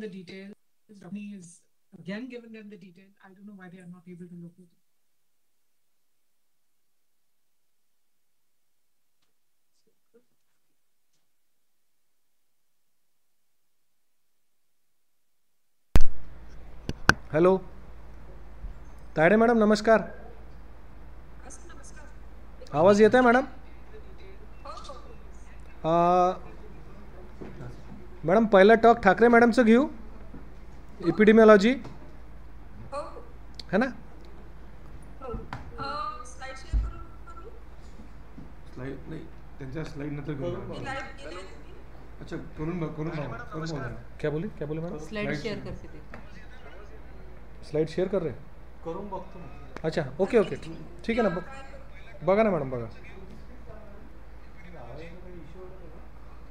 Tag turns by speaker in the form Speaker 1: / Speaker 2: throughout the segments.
Speaker 1: the details. Company is again given them the details. I don't know why they are not able to locate it.
Speaker 2: Hello Tayade madam नमस्कार. आवाज येत आहे madam? Madam पहिला talk Thackeray मॅडमचं घेऊ. Epidemiology है ना?
Speaker 3: स्लाइड नाही, त्यांच्या स्लाइड नंतर घेऊन अच्छा करून बघा.
Speaker 2: क्या बोली मॅडम?
Speaker 4: स्लाइड शेअर करते ते.
Speaker 2: स्लाइड शेअर कर रहे?
Speaker 3: करून बघतो.
Speaker 2: अच्छा ओके ठीक आहे ना. बघा ना मॅडम बघा.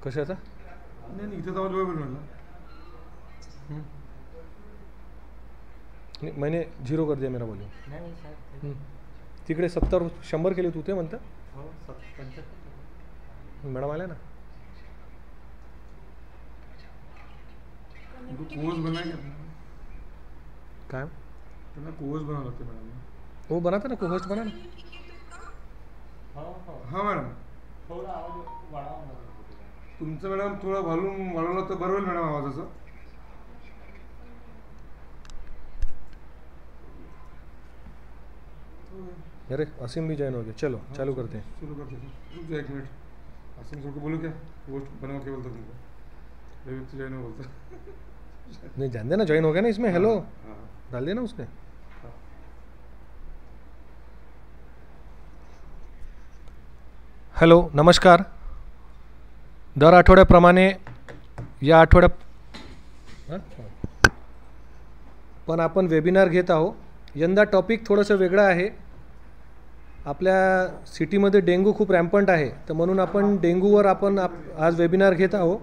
Speaker 2: कशाचा?
Speaker 3: नाही इथं जाऊन बरोबर म्हणलं.
Speaker 2: मैंने 0 कर दिया मेरा वॉल्यूम. तिकडे 70-100 केले तू ते म्हणता? मॅडम आल्या ना.
Speaker 3: कोर्स बनाए
Speaker 2: काय
Speaker 3: त्यांना कोर्स बनावं लागते मॅडम.
Speaker 2: हो बनाता ना कोहोस्ट बना ना.
Speaker 3: हां मॅडम तुमचं मॅडम थोडं व्हॉल्यूम वाढवलं तर बरं होईल मॅडम आवाजाचं.
Speaker 2: अरे असीम भी ज्वाइन हो गया. चलो चालू करते हैं.
Speaker 3: शुरू करते हैं. रुक जाओ 1 मिनट. असीम सर को बोलो क्या पोस्ट बनाओ के बोलता तुमको. व्यक्ति ज्वाइन हो बोलता.
Speaker 2: नहीं जान देना ज्वाइन हो गया ना इसमें. हेलो
Speaker 3: हाँ
Speaker 2: डाल देना उसने. हॅलो नमस्कार. दर आठवड्याप्रमाणे या आठवड्यात पण आपण वेबिनार घेत आहोत. यंदा टॉपिक थोडंसं वेगळं आहे. आपल्या सिटीमध्ये डेंग्यू खूप रॅम्पंट आहे, तर म्हणून आपण डेंग्यूवर आपण आज वेबिनार घेत आहोत.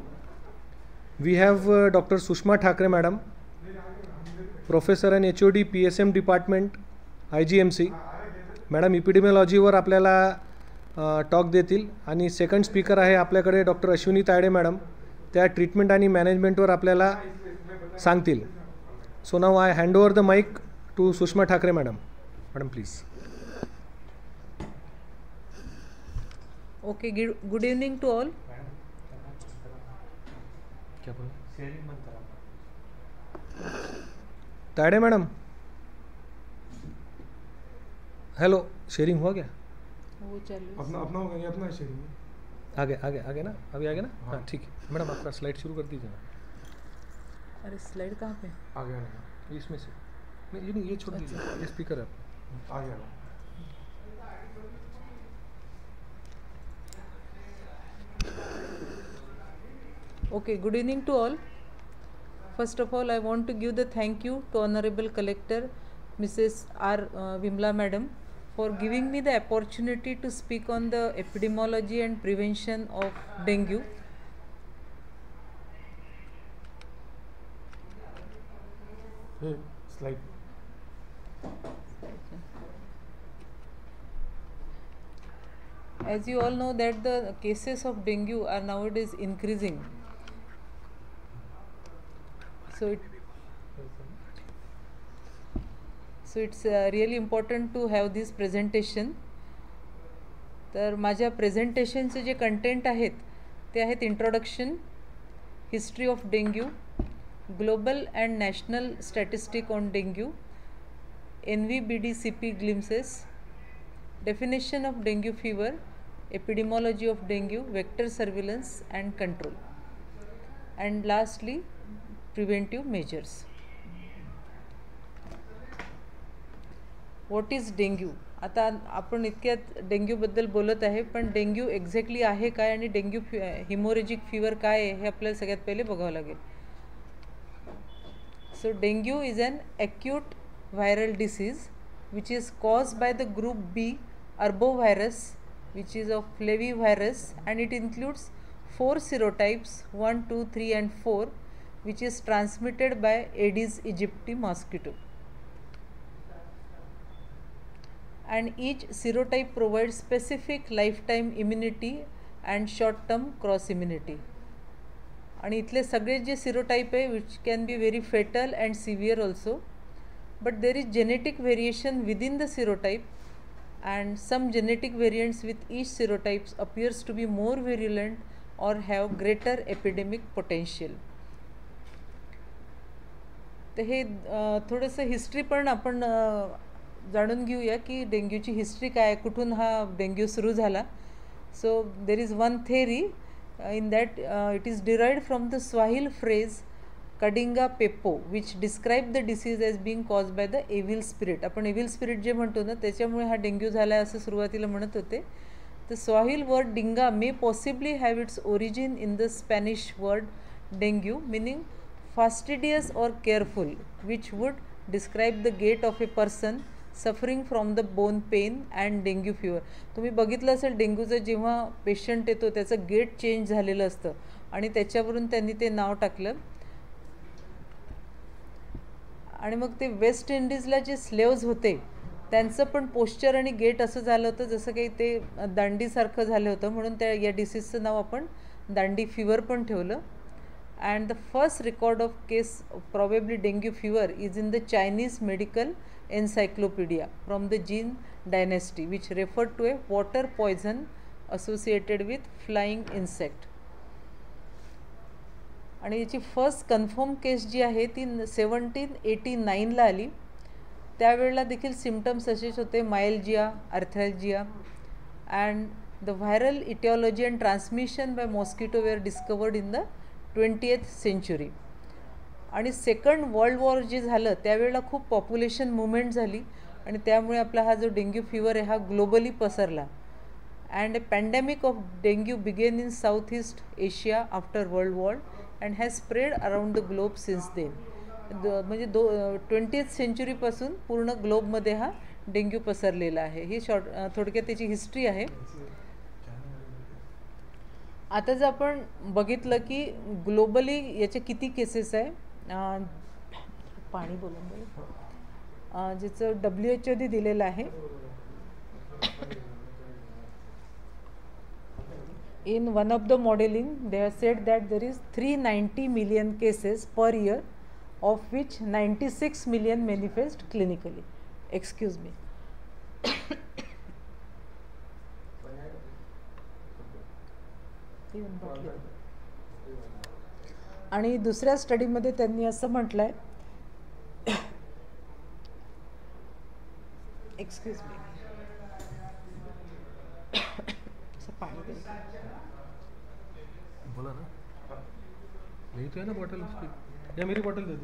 Speaker 2: We have doctor Sushma Thakre madam, professor and HOD PSM department IGMC. Madam इपिडेमिओलॉजीवर आपल्याला टॉक देतील. आणि सेकंड स्पीकर आहे आपल्याकडे डॉक्टर अश्विनी तायडे मॅडम, त्या ट्रीटमेंट आणि मॅनेजमेंटवर आपल्याला सांगतील. So now I hand over the mike to Sushma Thakre madam. Madam please.
Speaker 4: Okay, good evening to all.
Speaker 2: क्या बोला? Tayde madam hello. शेयरिंग हुआ क्या?
Speaker 4: वो चालू है.
Speaker 3: अपना होगा ये अपना शेयरिंग.
Speaker 2: आगे ना. अभी आगे ना. हाँ ठीक है मैडम, आपका स्लाइड शुरू कर दीजिए ना.
Speaker 4: अरे स्लाइड कहाँ पे?
Speaker 3: आ गया
Speaker 2: इसमें से नहीं, ये छोड़ दीजिए. ये स्पीकर है.
Speaker 3: आ गया.
Speaker 4: Okay, good evening to all. First of all, I want to give the thank you to Honorable Collector Mrs. R. Vimla Madam for giving me the opportunity to speak on the epidemiology and prevention of dengue.
Speaker 3: Hey, slide.
Speaker 4: As you all know that the cases of dengue are nowadays increasing. So it's really important to have this presentation. तर माझ्या प्रेझेंटेशनचे जे content आहेत ते आहेत introduction, history of dengue, global and national statistic on dengue, NVBDCP glimpses, definition of dengue fever, epidemiology of dengue, vector surveillance and control, and lastly preventive measures. What is dengue? आता आपण इतक्यात डेंग्यूबद्दल बोलत आहे, पण dengue exactly आहे काय आणि dengue haemorrhagic fever काय आहे हे आपल्याला सगळ्यात पहिले बघावं लागेल. So dengue is an acute viral disease which is caused by the group B arbovirus, which is of flavivirus, and it includes 4 serotypes 1, 2, 3 and 4, which is transmitted by Aedes aegypti mosquito, and each serotype provides specific lifetime immunity and short term cross immunity. आणि इथले सगळे जे serotype आहे which can be very fatal and severe also, but there is genetic variation within the serotype and some genetic variants with each serotypes appears to be more virulent or have greater epidemic potential. तर हे थोडंसं history पण आपण जाणून घेऊया की डेंग्यूची history काय, कुठून हा डेंग्यू सुरू झाला. So there is one theory in that it is derived from the Swahili phrase कडिंगा पेप्पो which describe the disease as being caused by the evil spirit. आपण एव्हिल स्पिरिट जे म्हणतो ना त्याच्यामुळे हा डेंग्यू झाला आहे असं सुरुवातीला म्हणत होते. द स्वाहिल वर्ड डिंगा may possibly have its origin in the Spanish word dengue meaning fastidious or careful which would describe the gate of a person suffering from the bone pain and dengue fever. तुम्ही बघितलं असेल डेंग्यूचं जेव्हा patient येतो त्याचं get change झालेलं असतं आणि त्याच्यावरून त्यांनी ते नाव टाकलं. आणि मग ते वेस्ट इंडिजला जे स्लेव्ज होते त्यांचं पण पोश्चर आणि गेट असं झालं होतं जसं काही ते दांडीसारखं झालं होतं, म्हणून त्या या डिसीजचं नाव आपण दांडी फिवर पण ठेवलं. And the first record of case probably dengue fever is in the Chinese medical encyclopedia from the Jin dynasty which refer to a water poison associated with flying insect. आणि याची फर्स्ट कन्फर्म केस जी आहे ती 1789ला आली. त्यावेळेला देखील symptoms असेच होते, myalgia, arthralgia. And the viral etiology and transmission by mosquito were discovered in the 20th century. आणि सेकंड वर्ल्ड वॉर जे झालं त्यावेळेला खूप पॉप्युलेशन मुवमेंट झाली आणि त्यामुळे आपला हा जो डेंग्यू फिवर आहे हा ग्लोबली पसरला. And a pandemic of dengue began in south east Asia after world war and has spread around the globe since then. म्हणजे 20th centuryपासून पूर्ण ग्लोबमध्ये हा डेंग्यू पसरलेला आहे. ही थोडक्यात त्याची हिस्ट्री आहे. आता जर आपण बघितलं की ग्लोबली याचे किती केसेस आहे, पाणी बोलून बोलू ज्याचं WHO दिलेलं आहे. In one of the modeling, they have said that there is 390 million cases per year, of which 96 million manifest clinically. Excuse me. आणि दुसऱ्या स्टडीमध्ये त्यांनी असं म्हटलंय, एक्सक्यूज मी, पाणी
Speaker 2: बोला ना. यही तो है ना बॉटल उसकी, या मेरी बॉटल दे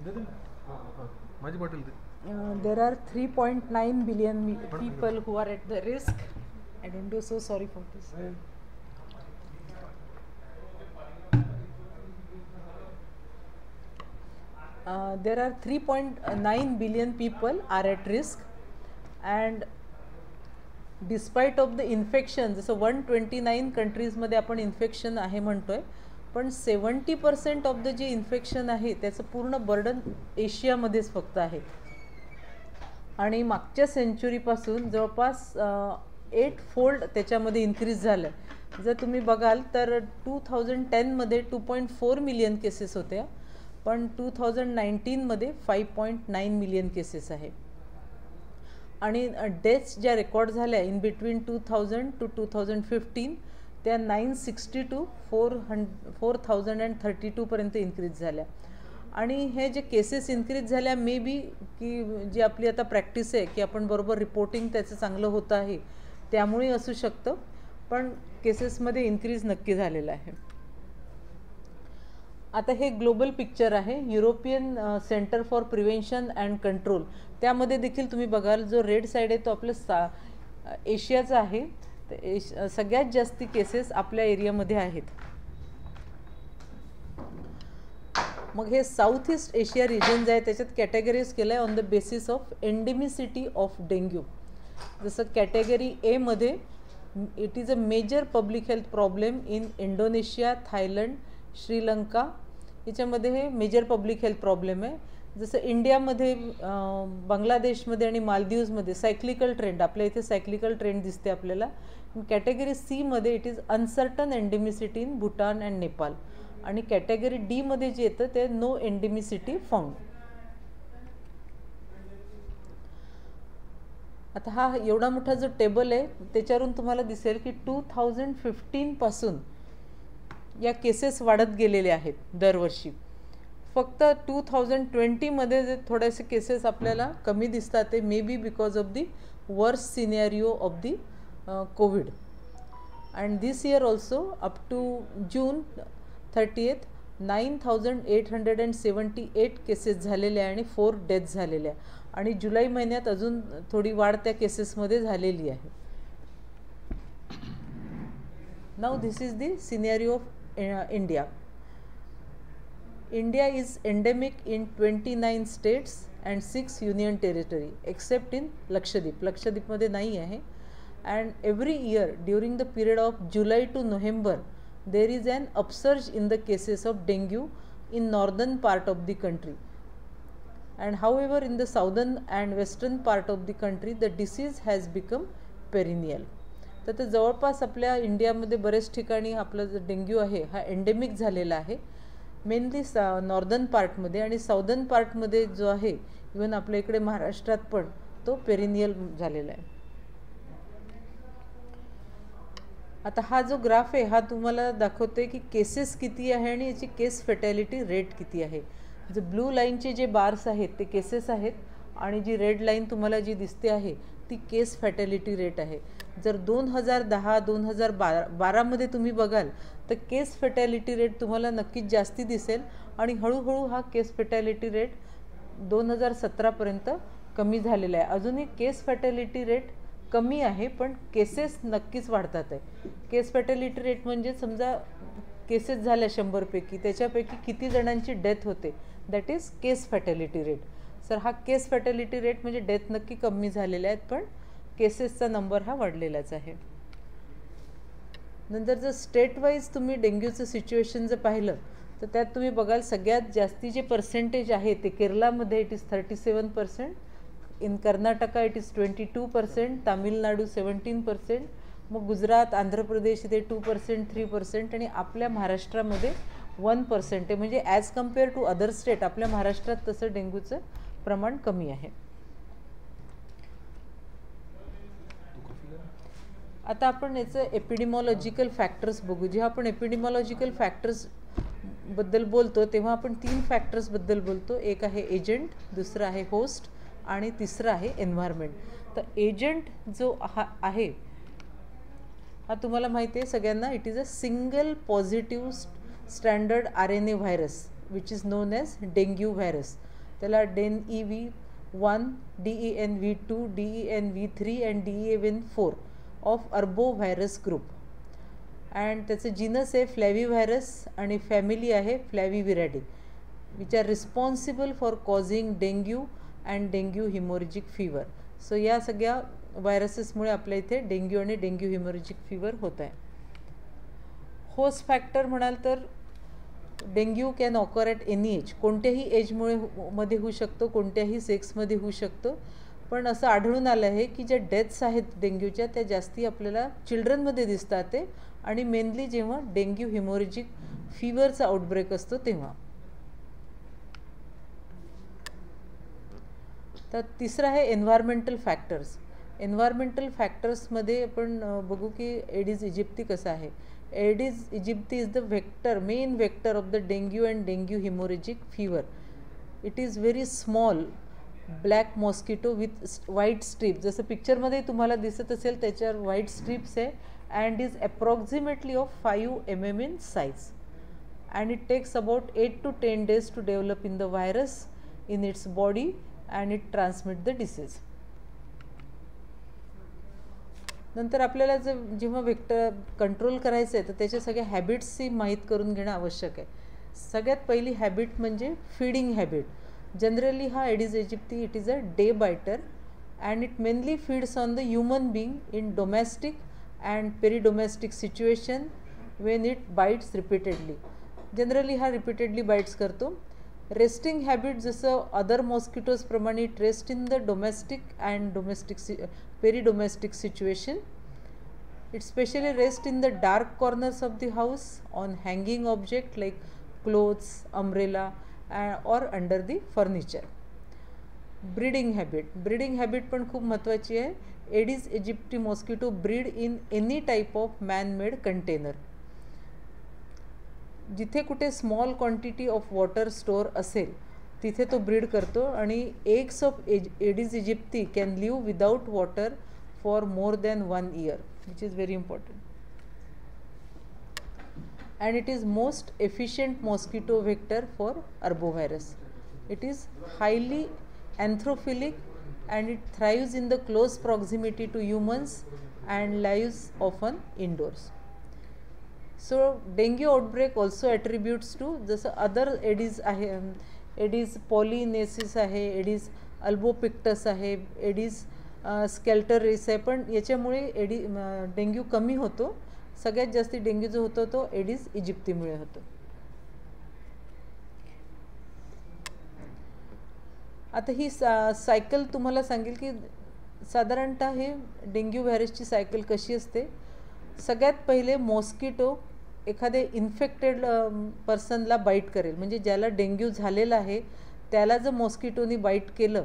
Speaker 2: दे माझी bottle they.
Speaker 4: There are 3.9 billion people who are at the risk. I don't do so sorry for this. There are 3.9 billion people are at risk, and despite of the infection, जसं 129 कंट्रीजमध्ये आपण infection आहे म्हणतोय, पण 70% of the जे infection आहे त्याचं पूर्ण बर्डन एशियामध्येच फक्त आहे. आणि मागच्या सेंचुरीपासून जवळपास 8-fold त्याच्यामध्ये इन्क्रीज झालं. जर तुम्ही बघाल तर 2010मध्ये 2.4 मिलियन केसेस होत्या, पण 2019मध्ये 5.9 मिलियन केसेस आहे. आणि डेथ्स ज्या रेकॉर्ड झाल्या इन बिटवीन 2000 to 2015 त्या 960 to 4032 पर्यंत इन्क्रीज झाल्या. आणि हे जे केसेस इन्क्रीज झाल्या मे बी की जी आपली आता प्रॅक्टिस आहे की आपण बरोबर रिपोर्टिंग त्याचं चांगलं होतं आहे त्यामुळे असू शकतं, पण केसेसमध्ये इन्क्रीज नक्की झालेलं आहे. आता हे ग्लोबल पिक्चर आहे, European centre for prevention and control. त्यामध्ये देखील तुम्ही बघाल जो रेड साईड आहे तो आपलं एशियाचा आहे. तर सगळ्यात जास्ती केसेस आपल्या एरियामध्ये आहेत. मग हे साऊथ ईस्ट एशिया रिजन जे आहे त्याच्यात कॅटेगरीज केलं आहे on the basis of endemicity of dengue. जसं कॅटेगरी एमध्ये it is a major public health problem in Indonesia, Thailand, Sri Lanka. याच्यामध्ये हे मेजर पब्लिक हेल्थ प्रॉब्लेम आहे. जसं इंडियामध्ये, बांगलादेशमध्ये आणि मालदीव्समध्ये सायक्लिकल ट्रेंड, आपल्या इथे सायक्लिकल ट्रेंड दिसते आपल्याला. कॅटेगरी सीमध्ये it is uncertain endemicity in Bhutan and Nepal. आणि कॅटेगरी डी मध्ये जे येतं ते नो एंडेमिसिटी फाउंड. आता हा एवढा मोठा जो टेबल आहे त्याच्यावरून तुम्हाला दिसेल की 2015 पासून या केसेस वाढत गेलेले आहेत दरवर्षी. फक्त 2020 जे थोडेसे केसेस आपल्याला कमी दिसतात ते may be because of the worse scenario of the COVID. And this year also up to June 30th 9878 cases झालेल्या आणि 4 डेथ झालेल्या आणि जुलै महिन्यात अजून थोडी वाढ त्या केसेसमध्ये झालेली आहे. Now this is the scenario of India. India is endemic in 29 states and 6 union territory except in Lakshadweep. Lakshadweep मध्ये नाही आहे. And every year during the period of July to November there is an upsurge in the cases of dengue in northern part of the country. And however in the southern and western part of the country the disease has become perennial. तर ते जवळपास आपल्या इंडियामध्ये बरेच ठिकाणी आपला जो dengue आहे हा एंडेमिक झालेला आहे. मेनली नॉर्दर्न पार्टमध्ये आणि साऊदर्न पार्टमध्ये जो आहे इवन आपल्या इकडे महाराष्ट्रात पण तो पेरिनियल झालेला आहे. आता हा जो ग्राफ आहे हा तुम्हाला दाखवते की केसेस किती आहे आणि याची केस फॅटॅलिटी रेट किती आहे. जे ब्लू लाईनचे जे बार्स आहेत ते केसेस आहेत आणि जी रेड लाईन तुम्हाला जी दिसते आहे ती केस फॅटॅलिटी रेट आहे. जर 2010-2012 मध्ये तुम्ही बघाल तर केस फॅटॅलिटी रेट तुम्हाला नक्कीच जास्ती दिसेल आणि हळूहळू हा केस फॅटॅलिटी रेट 2017 पर्यंत कमी झालेला आहे. अजूनही केस फॅटॅलिटी रेट कमी आहे पण केसेस नक्कीच वाढतात आहे. केस फॅटॅलिटी रेट म्हणजे समजा केसेस झाल्या 100 पैकी त्याच्यापैकी किती जणांची डेथ होते that is case fatality rate. Sir हा केस फॅटॅलिटी रेट म्हणजे डेथ नक्की कमी झालेल्या आहेत पण केसेसचा नंबर हा वाढलेलाच आहे. नंतर जर स्टेट वाईज तुम्ही डेंग्यूचं सिच्युएशन जर पाहिलं तर त्यात तुम्ही बघाल सगळ्यात जास्ती जे पर्सेंटेज आहे ते केरळामध्ये it is 37%, in Karnataka it is 22%, Tamil Nadu 17%, मग गुजरात आंध्र प्रदेश इथे 2%, 3% आणि आपल्या महाराष्ट्रामध्ये 1% आहे. म्हणजे as compare to other state आपल्या महाराष्ट्रात तसं डेंग्यूचं प्रमाण कमी आहे. आता आपण याचं एपिडेमॉलॉजिकल फॅक्टर्स बघू. जेव्हा आपण एपिडेमॉलॉजिकल फॅक्टर्स बद्दल बोलतो तेव्हा आपण 3 फॅक्टर्स बद्दल बोलतो. एक आहे एजंट, दुसरं आहे होस्ट आणि तिसरं आहे एन्व्हायरमेंट. तर एजंट जो आहे हा तुम्हाला माहिती आहे सगळ्यांना it is a single positive standard RNA virus which is known as dengue virus. त्याला DENV1, DENV2, DENV3 and DENV4 of arbovirus group. And त्याचं जीनस आहे फ्लॅव्हिव्हायरस आणि फॅमिली आहे flaviviridae which are responsible for causing dengue and dengue haemorrhagic fever. So या सगळ्या व्हायरसेसमुळे आपल्या इथे dengue आणि डेंग्यू हिमोरेजिक फीवर होत आहे. होस्ट फॅक्टर म्हणाल तर dengue can occur at any age. कोणत्याही एजमुळे मध्ये होऊ शकतो, कोणत्याही सेक्समध्ये होऊ शकतो. पण असं आढळून आलं आहे की ज्या डेथ्स आहेत डेंग्यूच्या त्या जास्ती आपल्याला चिल्ड्रनमध्ये दिसतात ते आणि मेनली जेव्हा डेंग्यू हिमोरेजिक फीवरचा आउटब्रेक असतो तेव्हा. तर तिसरं आहे एन्व्हायरमेंटल फॅक्टर्स. एन्व्हायरमेंटल फॅक्टर्समध्ये आपण बघू की एडिस इजिप्ती कसं आहे. Aedes aegypti is the vector, main vector of the dengue and dengue haemorrhagic fever. It is very small black mosquito with white stripe. जसं पिक्चरमध्ये तुम्हाला दिसत असेल त्याच्यावर व्हाईट स्ट्रीप्स आहे and is approximately of 5 mm in size. And it takes about 8 to 10 days to develop in the virus in its body and it transmit the disease. नंतर आपल्याला जेव्हा वेक्टर कंट्रोल करायचं आहे तर त्याच्या सगळ्या हॅबिट्सही माहीत करून घेणं आवश्यक आहे. सगळ्यात पहिली हॅबिट म्हणजे फीडिंग हॅबिट. जनरली हा Aedes aegypti it is a day biter and it mainly feeds on the human being in domestic and peridomestic situation when it bites repeatedly. Generally हा रिपीटेडली बाईट्स करतो. Resting habit जसं other मॉस्किटोजप्रमाणे it rest in the domestic and peridomestic situation It specially rests in the dark corners of the house, on hanging object like clothes, umbrella, or under the furniture. Breeding habit पण खूप महत्त्वाची आहे. Aedes aegypti mosquito breed in any type of man made container. जिथे कुठे small quantity of water store असेल तिथे तो breed करतो आणि eggs of Aedes aegypti can live without water for more than 1 year, which is very important. And it is most efficient mosquito vector for arbovirus. It is highly anthrophilic and it thrives in the close proximity to humans and lives often indoors. So dengue outbreak also attributes to जसं other Aedes आहे, Aedes polynesis आहे, Aedes albopictus आहे, Aedes स्केल्टरिस आहे, पण याच्यामुळे dengue कमी होतो. सगळ्यात जास्ती डेंग्यू जो होतो तो एडिस इजिप्तीमुळे होतो. आता ही सायकल तुम्हाला सांगेल की साधारणतः हे डेंग्यू व्हायरसची सायकल कशी असते. सगळ्यात पहिले मॉस्किटो एखाद्या इन्फेक्टेड पर्सनला बाईट करेल, म्हणजे ज्याला डेंग्यू झालेला आहे त्याला जर मॉस्किटोनी बाईट केलं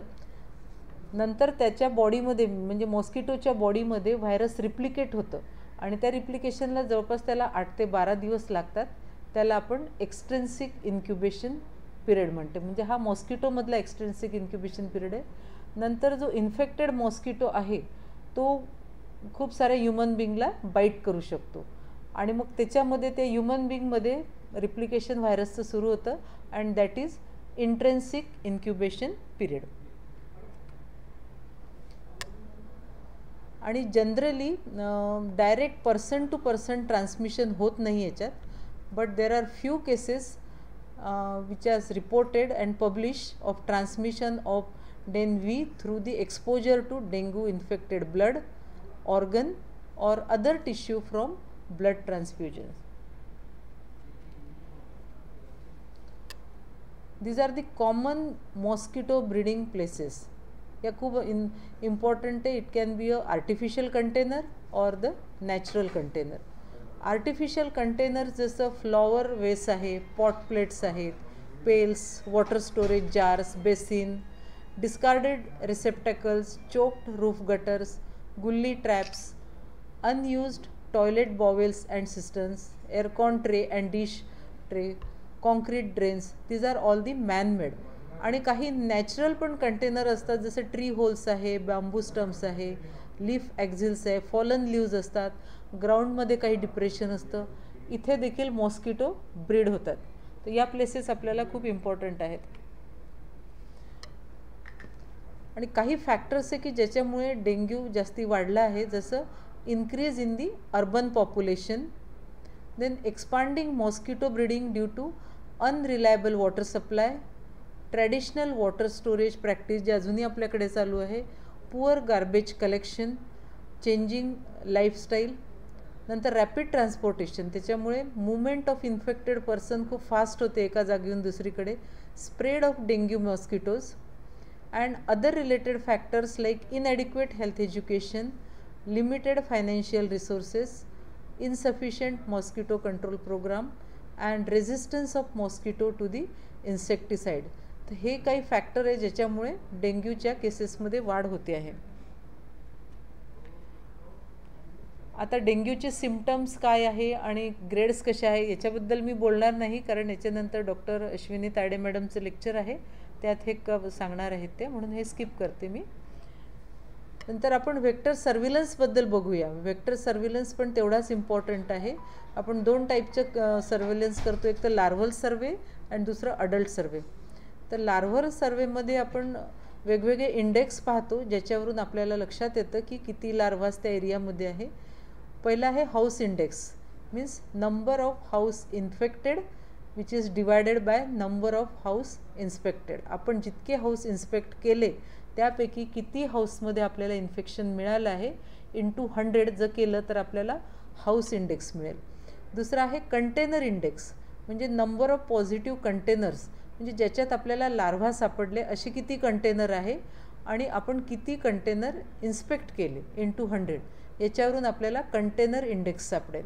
Speaker 4: नंतर त्याच्या बॉडीमध्ये म्हणजे मॉस्किटोच्या बॉडीमध्ये व्हायरस रिप्लिकेट होतं आणि त्या रिप्लिकेशनला जवळपास त्याला 8 ते 12 दिवस लागतात. त्याला आपण एक्सट्रिन्सिक इन्क्युबेशन पिरियड म्हणते, म्हणजे हा मॉस्किटोमधला एक्सट्रिन्सिक इन्क्युबेशन पिरियड आहे. नंतर जो इन्फेक्टेड मॉस्किटो आहे तो खूप साऱ्या ह्युमन बिंगला बाईट करू शकतो आणि मग त्याच्यामध्ये त्या ह्युमन बिंगमध्ये रिप्लिकेशन व्हायरसचं सुरू होतं and that is intrinsic incubation period. आणि generally direct person to person transmission होत नाही याच्यात, but there are few cases which are reported and publish of transmission of dengue through the exposure to dengue infected blood, organ or other tissue from blood transfusions. These are the common mosquito breeding places. या खूप important आहे. It can be a artificial container or the natural container. Artificial containers जसं flower vase आहे, pot plates आहेत, pails, water storage jars, basin, discarded receptacles, choked roof gutters, gully traps, unused toilet bowels and cisterns, aircon tray and dish tray, concrete drains. These are all the man-made. आणि काही natural पण container असतात जसे tree holes आहे, बांबू stumps आहे, leaf ॲक्झिल्स आहे, fallen leaves असतात, ग्राउंडमध्ये काही डिप्रेशन असतं, इथे देखील मॉस्किटो ब्रीड होतात. तर या प्लेसेस आपल्याला खूप इम्पॉर्टंट आहेत. आणि काही फॅक्टर्स आहे की ज्याच्यामुळे डेंग्यू जास्ती वाढला आहे, जसं increase in the urban population, then expanding mosquito breeding due to unreliable water supply, traditional water storage practice जे अजूनही आपल्याकडे चालू आहे, poor garbage collection, changing lifestyle, नंतर रॅपिड ट्रान्सपोर्टेशन, त्याच्यामुळे मूवमेंट ऑफ इन्फेक्टेड पर्सन खूप फास्ट होते एका जागेहून दुसरीकडे, spread of dengue mosquitoes and other related factors like इनएडिक्वेट health education, limited financial resources, insufficient mosquito control program and resistance of mosquito to the insecticide. तर हे काही factor आहे ज्याच्यामुळे डेंग्यूच्या केसेसमध्ये वाढ होते आहे. आता डेंग्यूचे सिम्पटम्स काय आहे आणि ग्रेड्स कसे आहे याच्याबद्दल मी बोलणार नाही, कारण याच्यानंतर डॉक्टर अश्विनी तायडे मॅडमचं लेक्चर आहे, त्यात हे सांगणार आहेत ते, म्हणून हे स्किप करते मी. नंतर आपण वेक्टर सर्व्हिलन्सबद्दल बघूया. वेक्टर सर्व्हिलन्स पण तेवढाच इम्पॉर्टंट आहे. आपण 2 टाईपचं सर्व्हिलन्स करतो, एक तर लार्वल सर्वे आणि दुसरं अडल्ट सर्वे. तर लार्वल सर्वेमध्ये आपण वेगवेगळे इंडेक्स पाहतो ज्याच्यावरून आपल्याला लक्षात येतं की किती लार्वास त्या एरियामध्ये आहे. पहिला आहे house index, means number of house infected which is divided by number of house inspected. आपण जितके हाऊस इन्स्पेक्ट केले त्यापैकी किती हाऊसमध्ये आपल्याला इन्फेक्शन मिळालं आहे इंटू 100 जर केलं तर आपल्याला हाऊस इंडेक्स मिळेल. दुसरा आहे कंटेनर इंडेक्स, म्हणजे नंबर ऑफ पॉझिटिव्ह कंटेनर्स, म्हणजे ज्याच्यात आपल्याला लार्वा सापडले असे किती कंटेनर आहे आणि आपण किती कंटेनर इन्स्पेक्ट केले इंटू 100. याच्यावरून आपल्याला कंटेनर इंडेक्स सापडेल.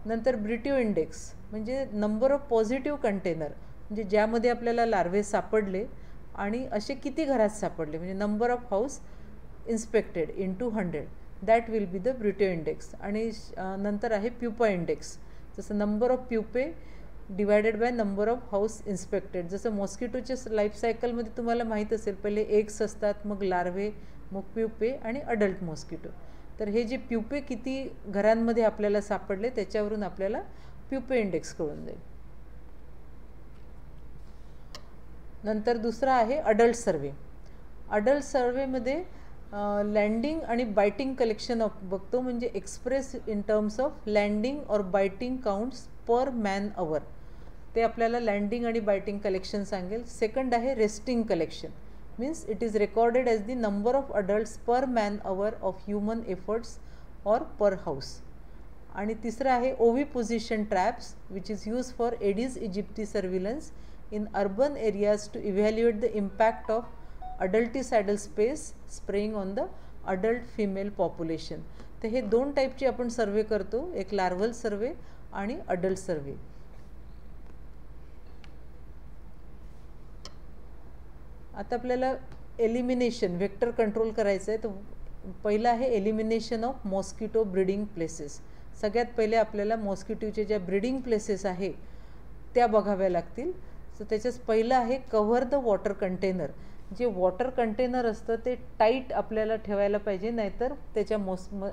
Speaker 4: नंतर ब्रिटिओ इंडेक्स म्हणजे नंबर ऑफ पॉझिटिव्ह कंटेनर, म्हणजे ज्यामध्ये आपल्याला लार्वे सापडले आणि असे किती घरात सापडले, म्हणजे number of house inspected into 100, that will be the Breteau index. आणि नंतर आहे प्युपा इंडेक्स, जसं number of pupae divided by number of house inspected. जसं मॉस्किटोच्या लाईफ सायकलमध्ये तुम्हाला माहीत असेल, पहिले एग्स असतात, मग लार्वे, मग प्युपे आणि अडल्ट मॉस्किटो. तर हे जे प्युपे किती घरांमध्ये आपल्याला सापडले त्याच्यावरून आपल्याला प्युपे इंडेक्स कळून जाईल. नंतर दुसरा आहे अडल्ट सर्वे. अडल्ट सर्वेमध्ये लँडिंग आणि बायटिंग कलेक्शन ऑफ बघतो, म्हणजे express in terms of landing or biting counts per man hour. ते आपल्याला लँडिंग आणि बायटिंग कलेक्शन सांगेल. सेकंड आहे resting collection, means it is recorded as the number of adults per man hour of human efforts or per house. आणि तिसरं आहे oviposition traps which is use for Aedes aegypti surveillance in urban areas to evaluate the impact of adulticidal space spraying on the adult female population. तर हे दोन टाईपचे आपण सर्वे करतो, एक लार्वल सर्वे आणि अडल्ट सर्वे. आता आपल्याला एलिमिनेशन वेक्टर कंट्रोल करायचं आहे. तर पहिलं आहे elimination of mosquito breeding places. सगळ्यात पहिले आपल्याला मॉस्किटोचे ज्या ब्रीडिंग प्लेसेस आहे त्या बघाव्या लागतील. सो त्याच्याच पहिलं आहे कव्हर द वॉटर कंटेनर. जे वॉटर कंटेनर असतं ते टाईट आपल्याला ठेवायला पाहिजे, नाहीतर त्याच्या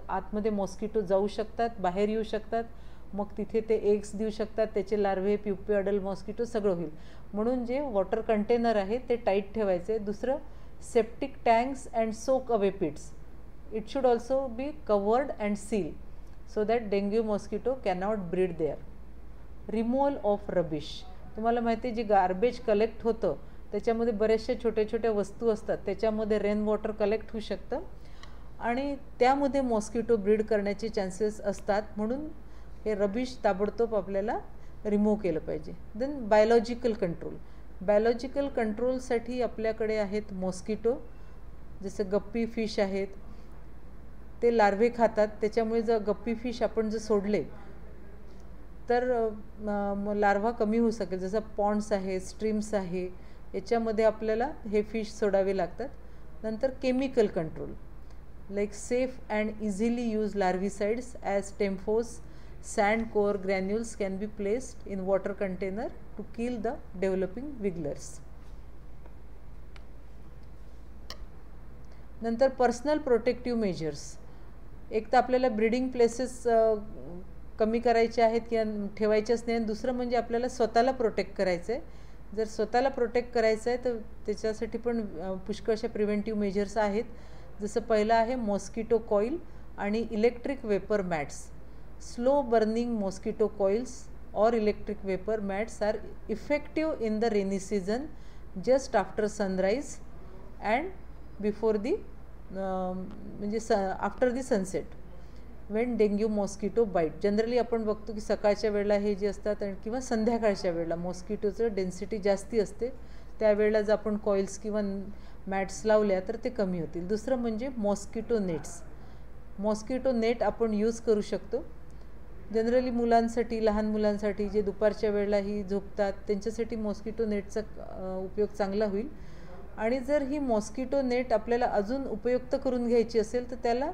Speaker 4: आतमध्ये मॉस्किटो जाऊ शकतात, बाहेर येऊ शकतात, मग तिथे ते एग्स देऊ शकतात, त्याचे लार्वे, प्युपे, अडल्ट मॉस्किटो सगळं होईल. म्हणून जे वॉटर कंटेनर आहे ते टाईट ठेवायचे. दुसरं septic tanks and soak away pits, it should also be covered and seal so that dengue mosquito cannot breed there. Removal of rubbish, तुम्हाला माहिती आहे जे गार्बेज कलेक्ट होतं त्याच्यामध्ये बऱ्याचशा छोट्या छोट्या वस्तू असतात, त्याच्यामध्ये रेन वॉटर कलेक्ट होऊ शकतं आणि त्यामध्ये मॉस्किटो ब्रीड करण्याचे चान्सेस असतात. म्हणून हे रबिश ताबडतोब आपल्याला रिमूव्ह केलं पाहिजे. Then biological control. बायोलॉजिकल कंट्रोलसाठी आपल्याकडे आहेत मॉस्किटो, जसं गप्पी फिश आहेत, ते लार्वे खातात. त्याच्यामुळे जर गप्पी फिश आपण जर सोडले तर लार्वा कमी होऊ शकेल. जसं पॉन्ड्स आहे, स्ट्रीम्स आहे, याच्यामध्ये आपल्याला हे फिश सोडावे लागतात. नंतर chemical control like safe and easily use larvicides as temephos sand core granules can be placed in water container to kill the developing wigglers. नंतर पर्सनल प्रोटेक्टिव्ह मेजर्स. एक तर आपल्याला ब्रीडिंग प्लेसेस कमी करायचे आहेत किंवा ठेवायचेच नाही. दुसरं म्हणजे आपल्याला स्वतःला प्रोटेक्ट करायचं आहे. जर स्वतःला प्रोटेक्ट करायचं आहे तर त्याच्यासाठी पण पुष्कळशा प्रिव्हेंटिव्ह मेजर्स आहेत. जसं पहिलं आहे मॉस्किटो कॉईल आणि electric vapour mats. Slow burning mosquito coils और electric vapour mats are effective in the rainy season just after sunrise and before the म्हणजे after the sunset when dengue mosquito bite. Generally आपण बघतो की सकाळच्या वेळेला हे जे असतात किंवा संध्याकाळच्या वेळेला मॉस्किटोचं डेन्सिटी जास्ती असते, त्यावेळेला जर आपण कॉइल्स किंवा मॅट्स लावल्या तर ते कमी होतील. दुसरं म्हणजे मॉस्किटो नेट्स. मॉस्किटो नेट आपण यूज करू शकतो. जनरली मुलांसाठी, लहान मुलांसाठी जे दुपारच्या वेळेला ही झोपतात त्यांच्यासाठी मॉस्किटो नेटचा उपयोग चांगला होईल. आणि जर ही मॉस्किटो नेट आपल्याला अजून उपयुक्त करून घ्यायची असेल तर त्याला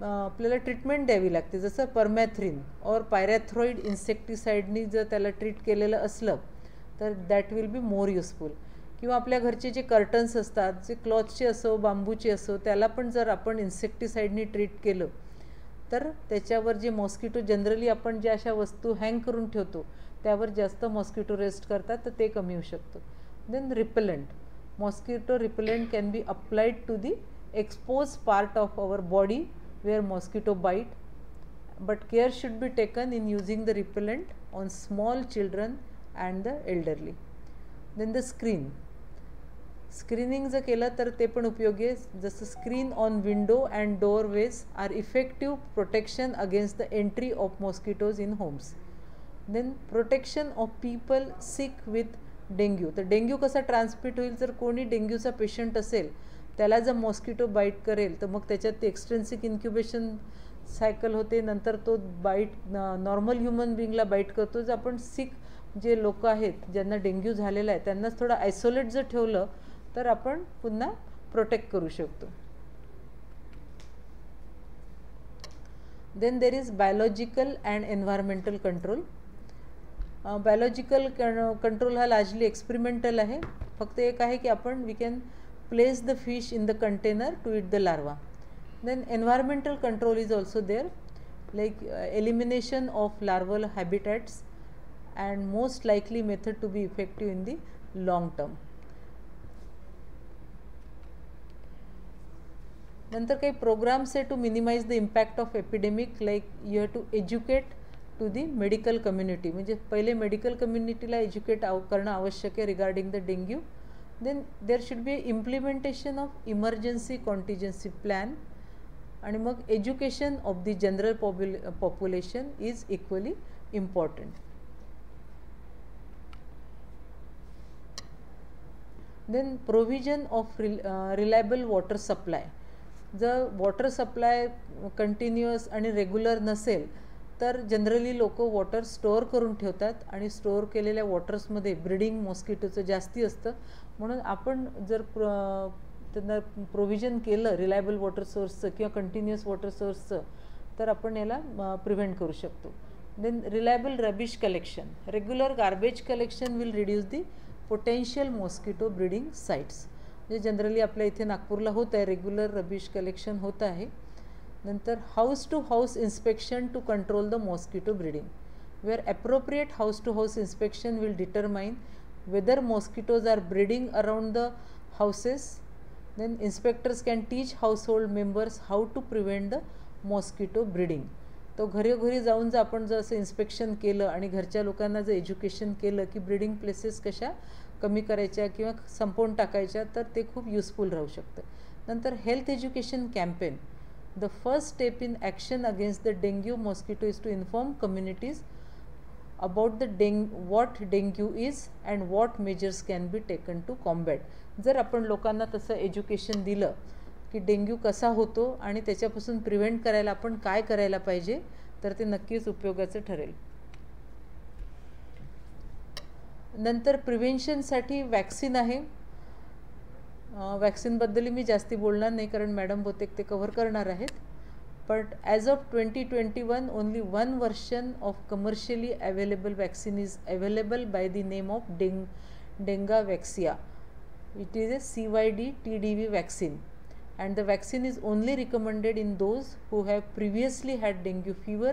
Speaker 4: आपल्याला ट्रीटमेंट द्यावी लागते. जसं परमॅथ्रिन और पायरॅथ्रॉइड इन्सेक्टिसाइडनी जर त्याला ट्रीट केलेलं असलं तर that will be more useful. किंवा आपल्या घरचे जे कर्टन्स असतात, जे क्लॉथचे असो, बांबूचे असो, त्याला पण जर आपण इन्सेक्टिसाइडनी ट्रीट केलं तर त्याच्यावर जे मॉस्किटो जनरली आपण ज्या अशा वस्तू हँग करून ठेवतो त्यावर जास्त मॉस्किटो रेस्ट करतात, तर ते कमी होऊ शकतं. Then repellent. Mosquito repellent can be applied to the expose part of our body where mosquito bite, but care should be taken in using the repellent on small children and the elderly. Then the screen. Screening जर केलं तर ते पण उपयोगी आहे. जसं screen on window and doorways are effective protection against the entry of mosquitoes in homes. Then protection of people sick with dengue. तर dengue कसा ट्रान्समिट होईल, जर कोणी डेंग्यूचा पेशंट असेल त्याला जर मॉस्किटो बाईट करेल तर मग त्याच्यात ते एक्सटेन्सिक इन्क्युबेशन सायकल होते, नंतर तो बाईट नॉर्मल ह्युमन बिंगला बाईट करतो. जर आपण सिक जे लोक आहेत ज्यांना डेंग्यू झालेला आहे त्यांनाच थोडं आयसोलेट जर ठेवलं तर आपण पुन्हा प्रोटेक्ट करू शकतो. Then there is biological and environmental control. Biological control हा लार्जली एक्सपेरिमेंटल आहे. फक्त एक आहे की आपण we can place the fish in the container to eat the larva. Then environmental control is also there, like elimination of larval habitats and most likely method to be effective in the long term. नंतर काही programmes आहे to minimise the impact of epidemic, like you have to educate to the medical community. म्हणजे पहिले medical कम्युनिटीला educate करणं आवश्यक आहे regarding the dengue. Then there should be implementation of emergency contingency plan. आणि मग education of the general population is equally important. Then provision of reliable water supply. जर water supply continuous आणि regular नसेल तर generally लोक water store करून ठेवतात आणि स्टोअर केलेल्या वॉटर्समध्ये ब्रीडिंग मॉस्किटोचं जास्ती असतं. म्हणून आपण जर त्यांना प्रोव्हिजन केलं रिलायबल वॉटर सोर्सचं किंवा कंटिन्युअस वॉटर सोर्सचं तर आपण याला प्रिव्हेंट करू शकतो. Then reliable rubbish collection. Regular garbage collection will reduce the potential mosquito breeding sites. म्हणजे जनरली आपल्या इथे नागपूरला होत आहे रेग्युलर रबिश कलेक्शन होत आहे. नंतर house to house inspection to control the mosquito breeding, where appropriate house to house inspection will determine whether mosquitoes are breeding around the houses. Then inspectors can teach household members how to prevent the mosquito breeding. तो घरोघरी जाऊन जर आपण जर असं inspection केलं आणि घरच्या लोकांना जर एज्युकेशन केलं की ब्रीडिंग प्लेसेस कशा कमी करायच्या किंवा संपवून टाकायच्या तर ते खूप युजफुल राहू शकतं. नंतर health education campaign. The first step in action against the dengue mosquito is to inform communities about the what dengue is and what measures can be taken to combat. जर आपण लोकांना तसं एज्युकेशन दिलं की dengue कसा होतो आणि त्याच्यापासून प्रिव्हेंट करायला आपण काय करायला पाहिजे तर ते नक्कीच उपयोगाचं ठरेल. नंतर प्रिव्हेन्शनसाठी वॅक्सिन आहे. वॅक्सिनबद्दल मी जास्ती बोलणार नाही कारण मॅडम बहुतेक ते कव्हर करणार आहेत. But as of 2021 only one version of commercially available vaccine is available by the name of Dengvaxia. It is a CYD TDV vaccine and the vaccine is only recommended in those who have previously had dengue fever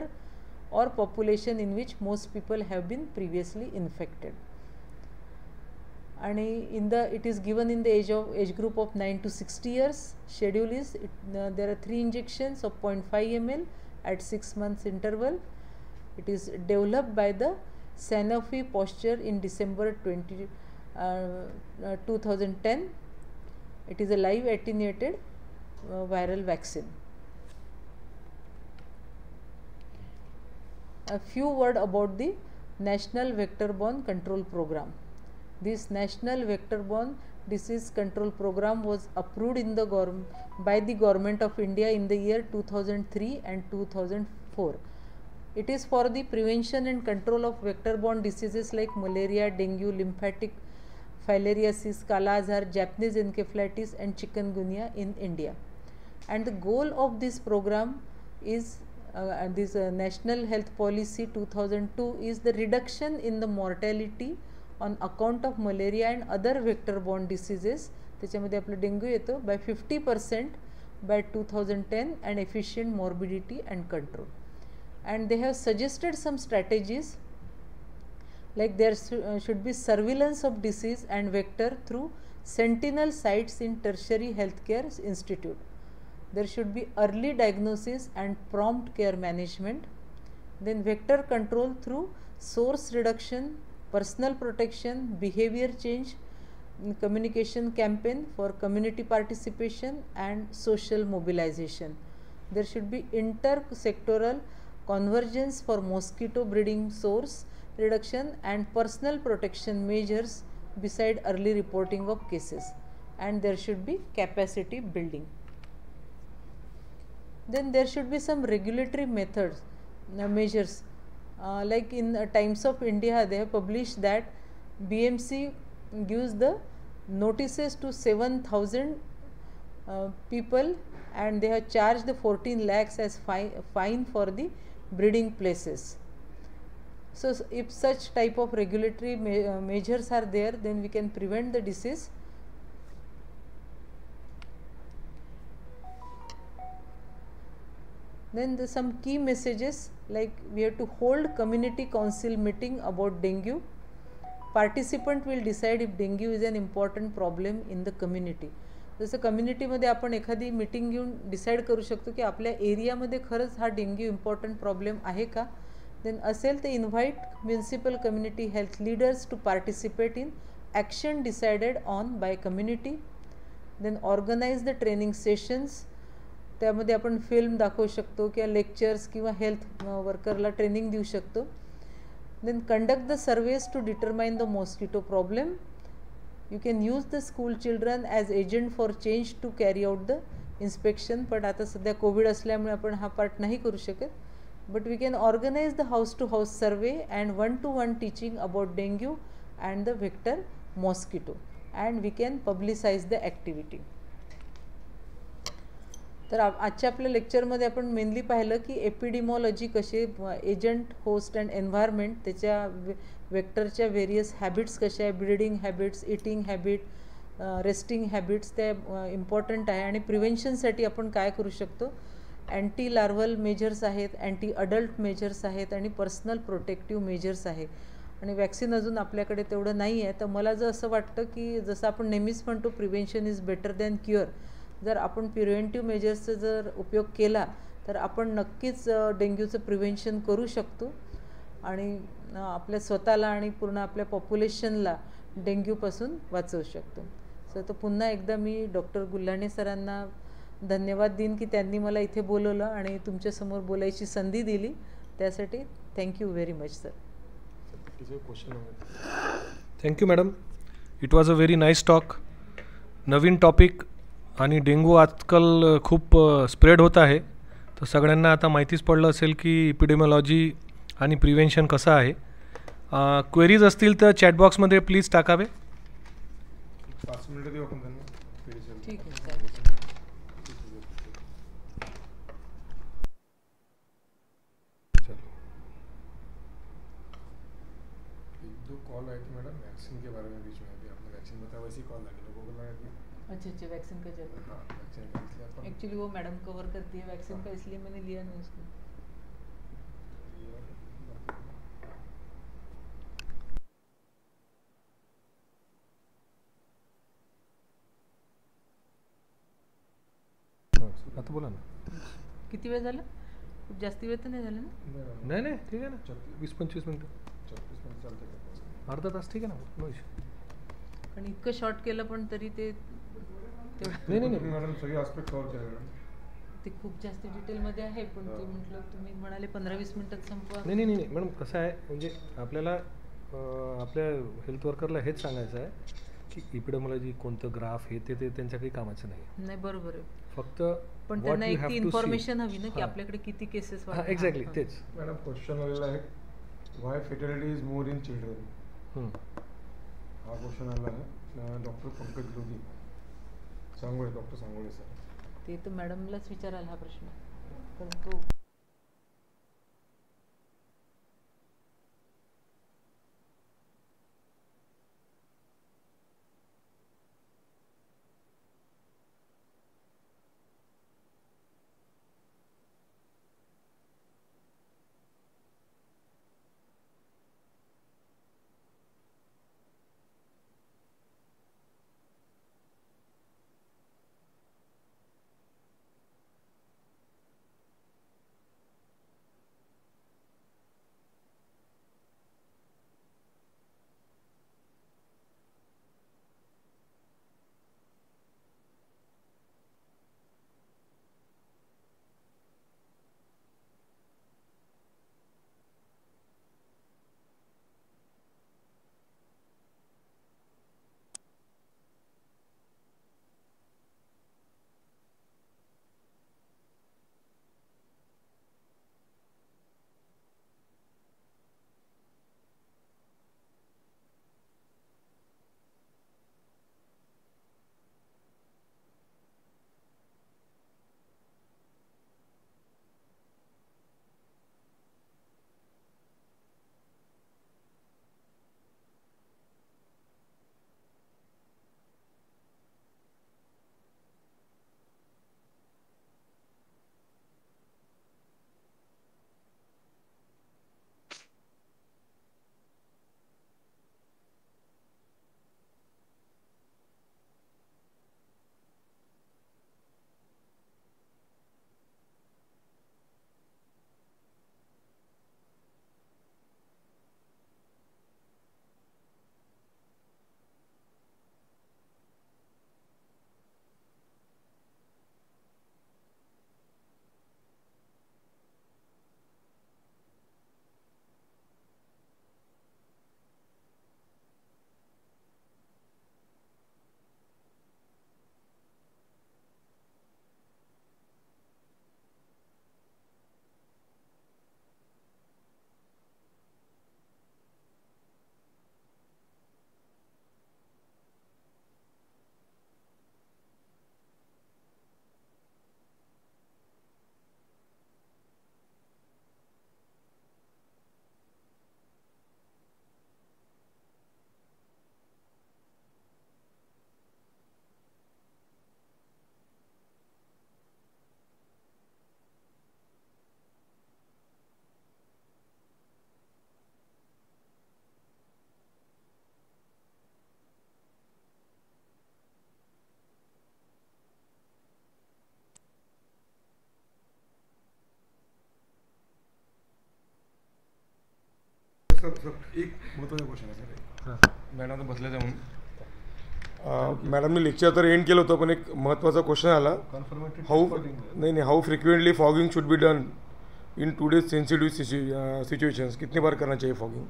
Speaker 4: or population in which most people have been previously infected. And it is given in the age group of 9 to 60 years. Schedule is there are 3 injections of 0.5 ml at 6 months interval. It is developed by the Sanofi Pasteur in December 2010. It is a live attenuated viral vaccine. A few words about the National Vector-Borne Control Program. This National Vector-Borne Disease Control Program was approved in the by the Government of India in the year 2003 and 2004. It is for the prevention and control of vector-borne diseases like malaria, dengue, lymphatic filariasis, Kala Azar, Japanese encephalitis and chikungunya in India. And the goal of this program is this National Health Policy 2002 is the reduction in the mortality on account of malaria and other vector-borne diseases. त्याच्यामध्ये आपलं dengue येतो by 50% by 2010 and efficient morbidity and control. And they have suggested some strategies like there should be surveillance of disease and vector through sentinel sites in tertiary healthcare institute. There should be early diagnosis and prompt care management. Then vector control through source reduction, personal protection, behavior change, communication campaign for community participation and social mobilization. There should be intersectoral convergence for mosquito breeding source reduction and personal protection measures beside early reporting of cases, and there should be capacity building. then there should be some regulatory methods, measures. Like in Times of India, they have published that BMC gives the notices to 7,000 people, and they have charged the 14 lakhs as fine for the breeding places. So if such type of regulatory measures are there, then we can prevent the disease. Then there's some key messages, like we have to hold community council meeting about dengue. Participant will decide if dengue is an important problem in the community. जसं कम्युनिटीमध्ये आपण एखादी meeting घेऊन decide करू शकतो की आपल्या एरियामध्ये खरंच हा डेंग्यू इम्पॉर्टंट प्रॉब्लेम आहे का. देन असेल तर invite municipal community health leaders to participate in action decided on by community. Then organise the training sessions, त्यामध्ये आपण फिल्म दाखवू शकतो किंवा लेक्चर्स किंवा हेल्थ वर्करला ट्रेनिंग देऊ शकतो. Then conduct the surveys to determine the mosquito problem. You can use the school children as agent for change to carry out the inspection. पण आता सध्या कोविड असल्यामुळे आपण हा पार्ट नाही करू शकत. But we can organize the house to house survey and one-to-one teaching about dengue and the vector mosquito, and we can publicize the activity. तर आजच्या आपल्या लेक्चरमध्ये आपण मेनली पाहिलं की एपिडेमॉलॉजी कसे एजंट, होस्ट अँड एन्व्हायरमेंट, त्याच्या वेक्टरच्या व्हेरियस हॅबिट्स कशा आहे, breeding habits, eating habit, resting habits त्या इम्पॉर्टंट आहे. आणि प्रिव्हेन्शनसाठी आपण काय करू शकतो, अँटी लार्वल मेजर्स आहेत, अँटी अडल्ट मेजर्स आहेत आणि पर्सनल प्रोटेक्टिव्ह मेजर्स आहे. आणि वॅक्सिन अजून आपल्याकडे तेवढं नाही आहे. तर मला जर असं वाटतं की जसं आपण नेहमीच म्हणतो prevention is better than cure, जर आपण प्रिव्हेंटिव्ह मेजर्सचा जर उपयोग केला तर आपण नक्कीच डेंग्यूचं प्रिव्हेन्शन करू शकतो आणि आपल्या स्वतःला आणि पूर्ण आपल्या पॉप्युलेशनला डेंग्यूपासून वाचवू शकतो. सो तर पुन्हा एकदा मी डॉक्टर गुल्हाणे सरांना धन्यवाद देईन की त्यांनी मला इथे बोलवलं आणि तुमच्यासमोर बोलायची संधी दिली. त्यासाठी thank you very much sir.
Speaker 2: Thank you madam. It was a very nice talk. Naveen topic आणि डेंग्यू आजकाल खूप स्प्रेड होत आहे, तर सगळ्यांना आता माहितीच पडलं असेल की इपिडेमॉलॉजी आणि प्रिव्हेन्शन कसं आहे. क्वेरीज असतील तर चॅटबॉक्समध्ये प्लीज टाकावे.
Speaker 3: 5 मिनिटं देऊ आपण त्यांना.
Speaker 4: ठीक आहे.
Speaker 3: एक दो कॉल आए थे मैडम वैक्सीन के बारे में, बीच में अभी आपने वैक्सीन बताया वैसे ही कॉल लगे लोगों को लगा कि
Speaker 4: अच्छा अच्छा वैक्सीन का जरूर.
Speaker 3: हाँ वैक्सीन का इसलिए अपन
Speaker 4: एक्चुअली वो मैडम कवर करती है वैक्सीन का, इसलिए मैंने लिया नहीं उसको.
Speaker 2: आता बोला ना.
Speaker 4: किती वेळ झाला? खूप जास्ती वेळ तर नाही झाला ना?
Speaker 2: नाही नाही ठीक आहे ना, 20-25 मिनटं,
Speaker 3: 34 मिनिट चालते का?
Speaker 2: अर्धा तास ठीक आहे ना, नो इश्यू.
Speaker 4: पण इतकं शॉर्ट केलं पण तरी ते
Speaker 2: नाही नाही नाही
Speaker 3: मॅडम सगळे आस्पेक्ट कव्हर केले मॅडम.
Speaker 4: ते खूप जास्त डिटेलमध्ये आहे, पण ते म्हटलं तुम्ही म्हणाले 15-20 मिनिटात संपवा.
Speaker 2: नाही नाही नाही मॅडम, कसं आहे म्हणजे आपल्याला आपल्या हेल्थ वर्करला हेच सांगायचं आहे की इपिडेमॉलॉजी कोणतं ग्राफ हे ते त्यांच्या काही कामाचं नाही.
Speaker 4: नाही बरोबर आहे,
Speaker 2: फक्त
Speaker 4: पण त्यांना एक ती इन्फॉर्मेशन हवी ना की आपल्याकडे किती केसेस
Speaker 2: वाढतात. एक्झॅक्टली तेच.
Speaker 3: मॅडम क्वेश्चन आलेला आहे, why fatality is more in children. हा क्वेश्चन आला आहे doctor Pankaj Lodhi Sangole, doctor Sangole sir.
Speaker 4: ते तर मॅडमलाच विचारायला हा प्रश्न, पण तो
Speaker 3: एक महत्त्वाचा क्वेश्चन आहे सर. मॅडम तर बसल्याचं म्हणून मॅडमने लेक्चर तर एंड केलं होतं, पण एक महत्त्वाचा क्वेश्चन आला. How frequently fogging should be done in today's sensitive situations. कितनी बार करना चाहिए फॉगिंग?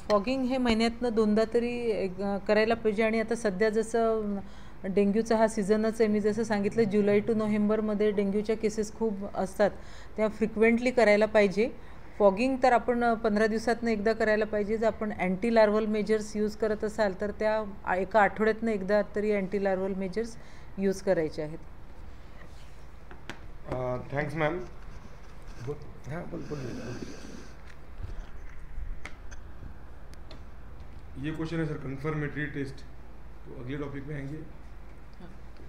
Speaker 4: फॉगिंग हे महिन्यातनं 2दा तरी करायला पाहिजे. आणि आता सध्या जसं डेंग्यूचा हा सीझनच आहे, मी जसं सांगितलं जुलै टू नोव्हेंबरमध्ये डेंग्यूच्या केसेस खूप असतात, तेव्हा फ्रिक्वेंटली करायला पाहिजे. फॉगिंग तर आपण 15 दिवसातनं एकदा करायला पाहिजे. जर आपण अँटी लार्वल मेजर्स यूज करत असाल तर त्या एका आठवड्यातनं एकदा तरी अँटी लार्वल मेजर्स यूज करायचे आहेत.
Speaker 3: Thanks ma'am. ये क्वेश्चन है सर कंफर्मेटरी टेस्ट, तो अगले टॉपिक में आएंगे.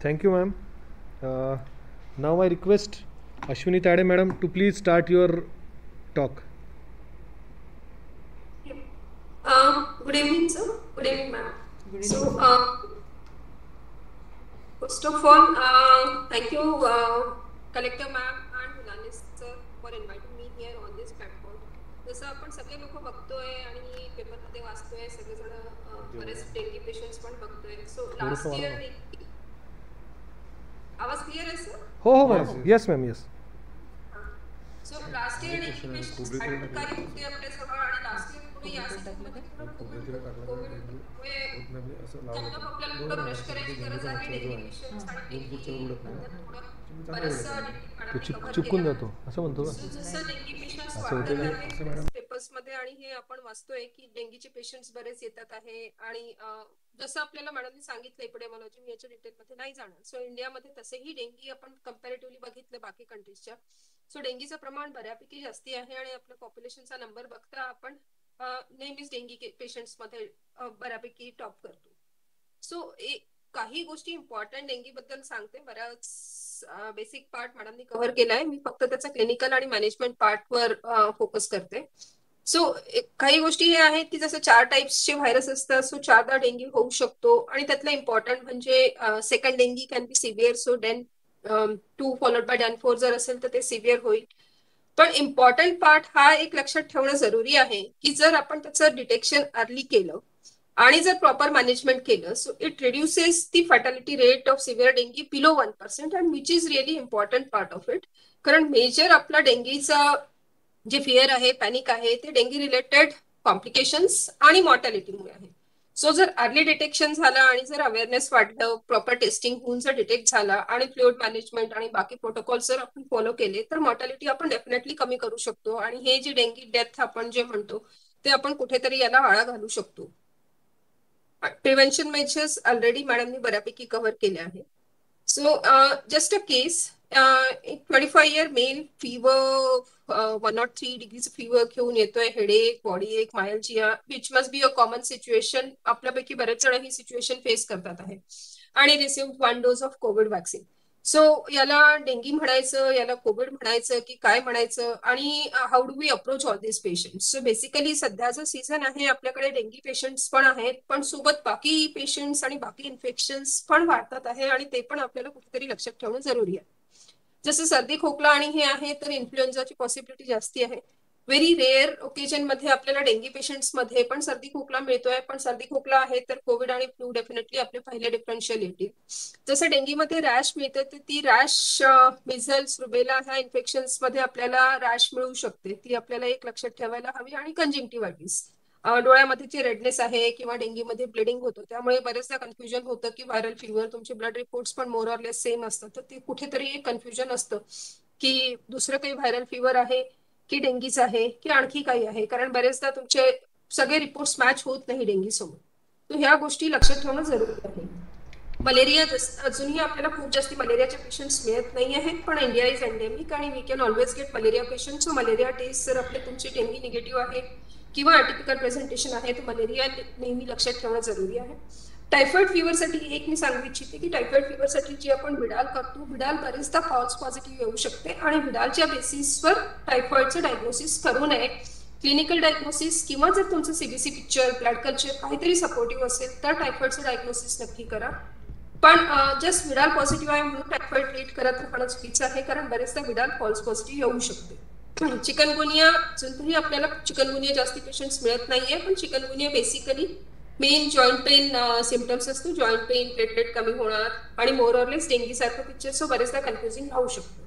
Speaker 2: Thank you ma'am. Now I request Ashwini Tade madam to please start your talk.
Speaker 5: Good evening, sir. Good evening, ma'am.
Speaker 4: Good
Speaker 5: So,
Speaker 4: evening.
Speaker 5: first of all, thank you, Collector ma'am and Hulani sir for inviting me here on this platform. जसं आपण सगळे लोक बघतोय आणि पेपरमध्ये वाचतोय, सगळेजण बरेच डेंगी पेशंट्स पण बघतोय. सो लास्ट इयर आवाज क्लियर आहे सर?
Speaker 2: हो हो ma'am. Yes ma'am. Yes.
Speaker 5: So last year dinghy patients अधिकारी होते आपल्या जवळ, आणि लास्ट इयर पुढे या सीझनमध्ये कोविडमुळे त्यांना आपल्याला पुढे ब्रश करायची गरज आहे. डेंगी पेशंट्स आणि
Speaker 2: चिपकून जातो असं म्हणतो का?
Speaker 5: जसं डेंगी पेशंट्स वाढत आहेत पेपर्स मध्ये, आणि हे आपण वाचतोय की डेंगीचे पेशंट्स बरेच येतात आहे. आणि जसं आपल्याला मॅडमनी सांगितलं एपिडेमॉलॉजी, मी याच्या डिटेलमध्ये नाही जाणार. सो इंडियामध्ये तसेही डेंगी आपण कम्पॅरेटिव्हली बघितलं बाकी कंट्रीजच्या, सो डेंगीचं प्रमाण बऱ्यापैकी जास्ती आहे. आणि आपल्या पॉप्युलेशनचा नंबर बघता आपण नेहमीच डेंगी पेशंट्स मध्ये बऱ्यापैकी टॉप करतो. सो काही गोष्टी इम्पॉर्टंट डेंगी बद्दल सांगते. बऱ्याच बेसिक पार्ट मॅडमनी कव्हर केलाय, मी फक्त त्याचा क्लिनिकल आणि मॅनेजमेंट पार्टवर फोकस करते. सो काही गोष्टी हे आहेत की जसं 4 टाइप्सचे व्हायरस असतात, सो 4दा डेंगी होऊ शकतो. आणि त्यातलं इम्पॉर्टंट म्हणजे second dengue can be severe, so DEN 2 followed by DEN 4 जर असेल तर ते सिव्हिअर होईल. पण इम्पॉर्टंट पार्ट हा एक लक्षात ठेवणं जरुरी आहे की जर आपण त्याचं डिटेक्शन अर्ली केलं आणि जर प्रॉपर मॅनेजमेंट केलं, so it reduces the fatality rate of severe dinghy below 1%, and which is really important part of it. कारण मेजर आपला डेंगीचा जे फिअर आहे, पॅनिक आहे, ते डेंगी रिलेटेड कॉम्प्लिकेशन्स आणि मॉर्टॅलिटीमुळे आहे. सो जर अर्ली डिटेक्शन झालं आणि जर अवेअरनेस वाढलं, प्रॉपर टेस्टिंग होऊन जर डिटेक्ट झाला आणि फ्लुइड मॅनेजमेंट आणि बाकी प्रोटोकॉल जर आपण फॉलो केले तर मॉर्टॅलिटी आपण डेफिनेटली कमी करू शकतो. आणि हे जे डेंगी डेथ आपण जे म्हणतो ते आपण कुठेतरी याला आळा घालू शकतो. प्रिव्हेन्शन मेजर्स ऑलरेडी मॅडमनी बऱ्यापैकी कव्हर केले आहे. So just a case, 25-year male fever 103 degrees fever घेऊन येतोय, headache, body ache, myalgia, which must be a common situation. आपल्यापैकी बरेच जण ही सिच्युएशन फेस करतात आहे. आणि receive 1 dose of COVID vaccine. So याला डेंगी म्हणायचं, याला कोविड म्हणायचं की काय म्हणायचं, आणि how do we approach all this patients. So basically सध्याचं सीझन आहे, आपल्याकडे डेंगी पेशंट्स पण आहेत, पण सोबत बाकी पेशंट्स आणि बाकी इन्फेक्शन्स पण वाढतात आहे, आणि ते पण आपल्याला कुठेतरी लक्षात ठेवणं जरुरी आहे. जसं सर्दी खोकला आणि हे आहे तर इन्फ्लुएन्झाची पॉसिबिलिटी जास्ती आहे. व्हेरी रेअर ओकेजन मध्ये आपल्याला डेंगी पेशंट्स मध्ये पण सर्दी खोकला मिळतोय, पण सर्दी खोकला आहे तर कोविड आणि फ्लू डेफिनेटली आपले पहिले डिफरन्शियल येतील. जसं डेंगीमध्ये रॅश मिळते तर ती रॅश मिझल्स, रुबेला ह्या इन्फेक्शन्स मध्ये आपल्याला रॅश मिळू शकते, ती आपल्याला एक लक्षात ठेवायला हवी. आणि कंजंक्टिव्हायटिस, डोळ्यामध्ये जे रेडनेस आहे किंवा डेंगीमध्ये ब्लिडिंग होतं, त्यामुळे बरेचदा कन्फ्युजन होतं की व्हायरल फीवर, तुमचे ब्लड रिपोर्ट्स पण मोर ऑर लेस सेम असतात, तर ते कुठेतरी एक कन्फ्युजन असतं की दुसरं काही व्हायरल फीवर आहे की डेंगीच आहे की आणखी काही आहे, कारण बरेचदा तुमचे सगळे रिपोर्ट्स मॅच होत नाही डेंगी सोबत. तर ह्या गोष्टी लक्षात ठेवणं जरुरी आहे. मलेरिया, अजूनही आपल्याला खूप जास्ती मलेरियाचे पेशंट्स मिळत नाही आहेत, पण इंडिया इज एंडेमिक आणि we can always get malaria patient. So malaria test जर आपले तुमची डेंगी निगेटिव्ह आहे किंवा अटिपिकल प्रेझेंटेशन आहे तर मलेरिया नेहमी लक्षात ठेवणं जरुरी आहे. टायफॉइड फीवरसाठी एक मी सांगू इच्छिते की टायफॉइड फीवरसाठी जी आपण विडाल करतो, विडाल बरेचदा फॉल्स पॉझिटिव्ह येऊ शकते, आणि विडालच्या बेसिसवर टायफॉइडचं डायग्नोसिस करू नये. क्लिनिकल डायग्नोसिस किंवा जर तुमचं सीबीसी पिक्चर, ब्लड कल्चर काहीतरी सपोर्टिव्ह असेल तर टायफॉइडचं डायग्नोसिस नक्की करा. पण जस्ट विडाल पॉझिटिव्ह आहे म्हणून टायफॉइड ट्रीट करत राहणं चुकीचं आहे, कारण बरेचदा विडाल फॉल्स पॉझिटिव्ह येऊ शकते. चिकनगुनिया अजूनही आपल्याला चिकनगुनिया जास्ती पेशंट्स मिळत नाहीये, पण chikungunya basically main joint pain symptoms असतो. जॉईंट पेन, प्लेटलेट कमी होणार आणि मोरऑरलेस डेंगी सारखं पिक्चर, सो बरेचदा कन्फ्युजिंग राहू शकतो.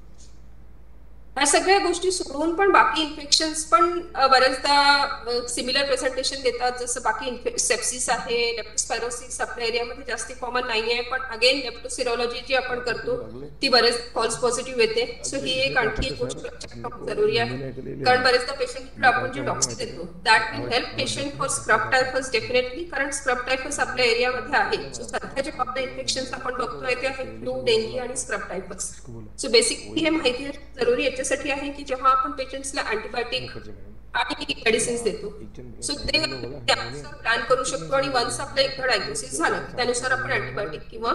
Speaker 5: ह्या सगळ्या गोष्टी सोडून पण बाकी इन्फेक्शन्स पण बऱ्याचदा सिमिलर प्रेझेंटेशन देतात. जसं बाकी सेप्सिस आहे, लेप्टोस्पायरोसिस आपल्या एरियामध्ये जास्ती कॉमन नाहीये, पण अगेन लेप्टोसिरोलॉजी जी आपण करतो ती बरेच फॉल्स पॉझिटिव्ह येते. सो ही एक आणखी एक गोष्ट लक्षात ठेवणं जरुरी आहे, कारण बरेचदा पेशंट आपण जे डॉक्टर देतो that will help patient for scrub typhus definitely, कारण स्क्रब टायफस आपल्या एरियामध्ये आहे. सो सध्या जे कॉमन इन्फेक्शन्स आपण बघतोय ते आहे फ्लू, डेंगी आणि स्क्रब टायफस. सो बेसिकली हे माहिती जरुरी याच्यासाठी आहे की जेव्हा आपण पेशंट्सला अँटीबायोटिक आणि मेडिसिन्स देतो, सो ते त्यानुसार प्लॅन करू शकतो आणि वन्स आपलं एकदा डायग्नोसिस झालं त्यानुसार आपण अँटीबायोटिक किंवा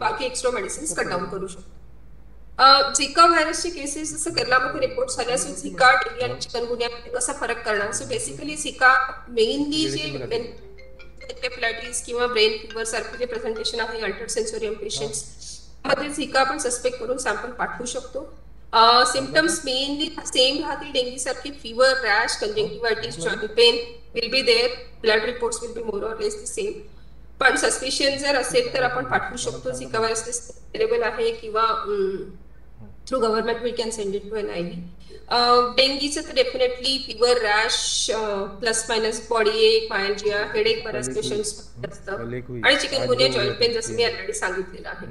Speaker 5: बाकी एक्स्ट्रा मेडिसिन्स कट डाऊन करू शकतो. झिका व्हायरसचे केसेस जसं केरळमध्ये रिपोर्ट झाले असून झिका, डेंगी आणि चिकनगुनियामध्ये कसा फरक करणार. सो बेसिकली झिका मेनली जे एन्केफेलायटिस किंवा ब्रेन फीवर सारखे जे प्रेझेंटेशन आहे अल्टर्ड सेन्सोरियम पेशंट्स मध्ये झिका आपण सस्पेक्ट करून सॅम्पल पाठवू शकतो. सिम्पटम्स मेनली सेम राहतील डेंगी सारखी, fever, rash, conjunctivitis, joint pain will be there, blood reports will be more or less the same. पण सस्पिशन जर असेल तर आपण पाठवू शकतो. झिका व्हायरस अवेलेबल आहे किंवा through government we can send it to N ID. डेंगीचं तर definitely fever, rash plus minus body ache, myalgia, headache बऱ्याच पेशंट्स असतं आणि चिकनगुनिया, जॉईंट पेन जसं मी ऑलरेडी सांगितलेलं आहे.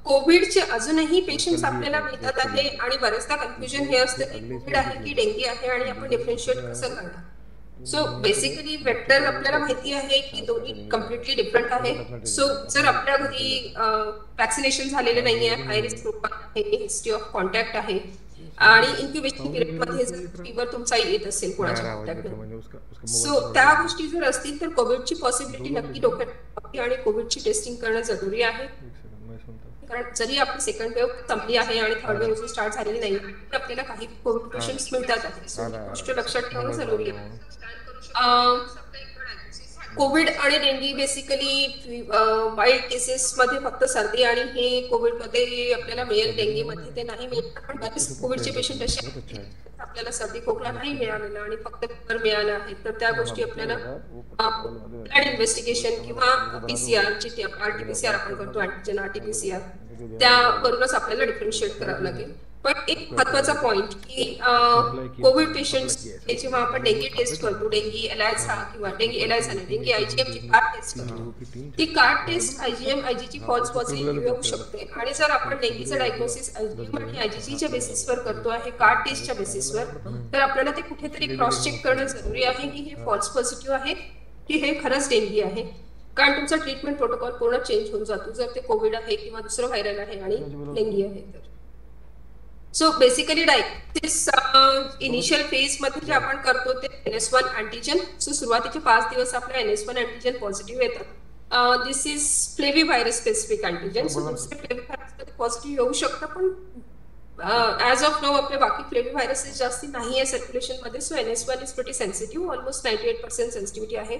Speaker 5: कोविडचे अजूनही पेशंट्स आपल्याला मिळतात आहे आणि बरेचदा कन्फ्युजन हे असतं की कोविड आहे की डेंगी आहे आणि आपण डिफरन्शिएट कसं करणार. सो बेसिकली वेक्टर आपल्याला माहिती आहे की दोन्ही कम्प्लिटली डिफरंट आहे. सो जर आपल्या घरी वॅक्सिनेशन झालेलं नाहीये, हाय रिस्क ग्रुप आहे, हिस्ट्री ऑफ कॉन्टॅक्ट आहे आणि इन्क्युबेशन पिरियड मध्ये जर फीवर तुमचा येत असेल कोणाच्या कॉन्टॅक्ट, सो त्या गोष्टी जर असतील तर कोविडची पॉसिबिलिटी नक्की डोक्यात आणि कोविडची टेस्टिंग करणं जरुरी आहे. कारण जरी आपली सेकंड वेव्ह संपली आहे आणि थर्ड वेव्ह स्टार्ट झालेली नाही, आपल्याला काही कोविड पेशंट्स मिळतात आहे. सो ही गोष्ट लक्षात ठेवणं जरुरी आहे. कोविड आणि डेंगी बेसिकली वाईल्ड केसेस मध्ये फक्त सर्दी आणि हे कोविड मध्ये आपल्याला मिळेल, डेंगी मध्ये ते नाही मिळत. पण बरेच कोविडचे पेशंट असे आपल्याला सर्दी खोकला नाही मिळालेला आणि फक्त फीवर मिळाला आहे, तर त्या गोष्टी आपल्याला ब्लड इन्व्हेस्टिगेशन किंवा पीसीआर ची आरटीपीसीआर आपण करतो, अँटीजन आरटीपीसीआर, त्या करूनच आपल्याला डिफरन्शिएट करावं लागेल. पण एक महत्वाचा पॉइंट की कोविड पेशंट्स जेव्हा आपण डेंगी टेस्ट करतो, डेंगी एलायझा किंवा डेंगी एलायझा नाही, डेंगी आयजीएम ची कार्ड टेस्ट करतो, ती कार्ड टेस्ट आयजीएम आयजीची फॉल्स पॉझिटिव्ह येऊ शकते. आणि जर आपण डेंगीचं डायग्नोसिस आयजीएम आणि आयजीजीच्या बेसिसवर करतो आहे, कार्ड टेस्टच्या बेसिसवर, तर आपल्याला ते कुठेतरी क्रॉस चेक करणं जरुरी आहे की हे फॉल्स पॉझिटिव्ह आहे की हे खरंच डेंगी आहे. कारण तुमचा ट्रीटमेंट प्रोटोकॉल पूर्ण चेंज होऊन जातो जर ते कोविड आहे किंवा दुसरं व्हायरल आहे आणि डेंगी आहे तर. So basically diagnosis initial phase मध्ये जे आपण करतो ते NS1 अँटीजन. सो सुरुवातीचे 5 दिवस आपल्या NS1 अँटीजन पॉझिटिव्ह येतात. This is flavivirus specific antigen. So दुसरे फ्लेवी व्हायरस पॉझिटिव्ह येऊ शकतं, पण ॲज ऑफ नाऊ आपले बाकी फ्लेवी व्हायरसेस जास्ती नाही आहे सर्क्युलेशन मध्ये. So NS1 is pretty sensitive, almost 98% sensitivity आहे.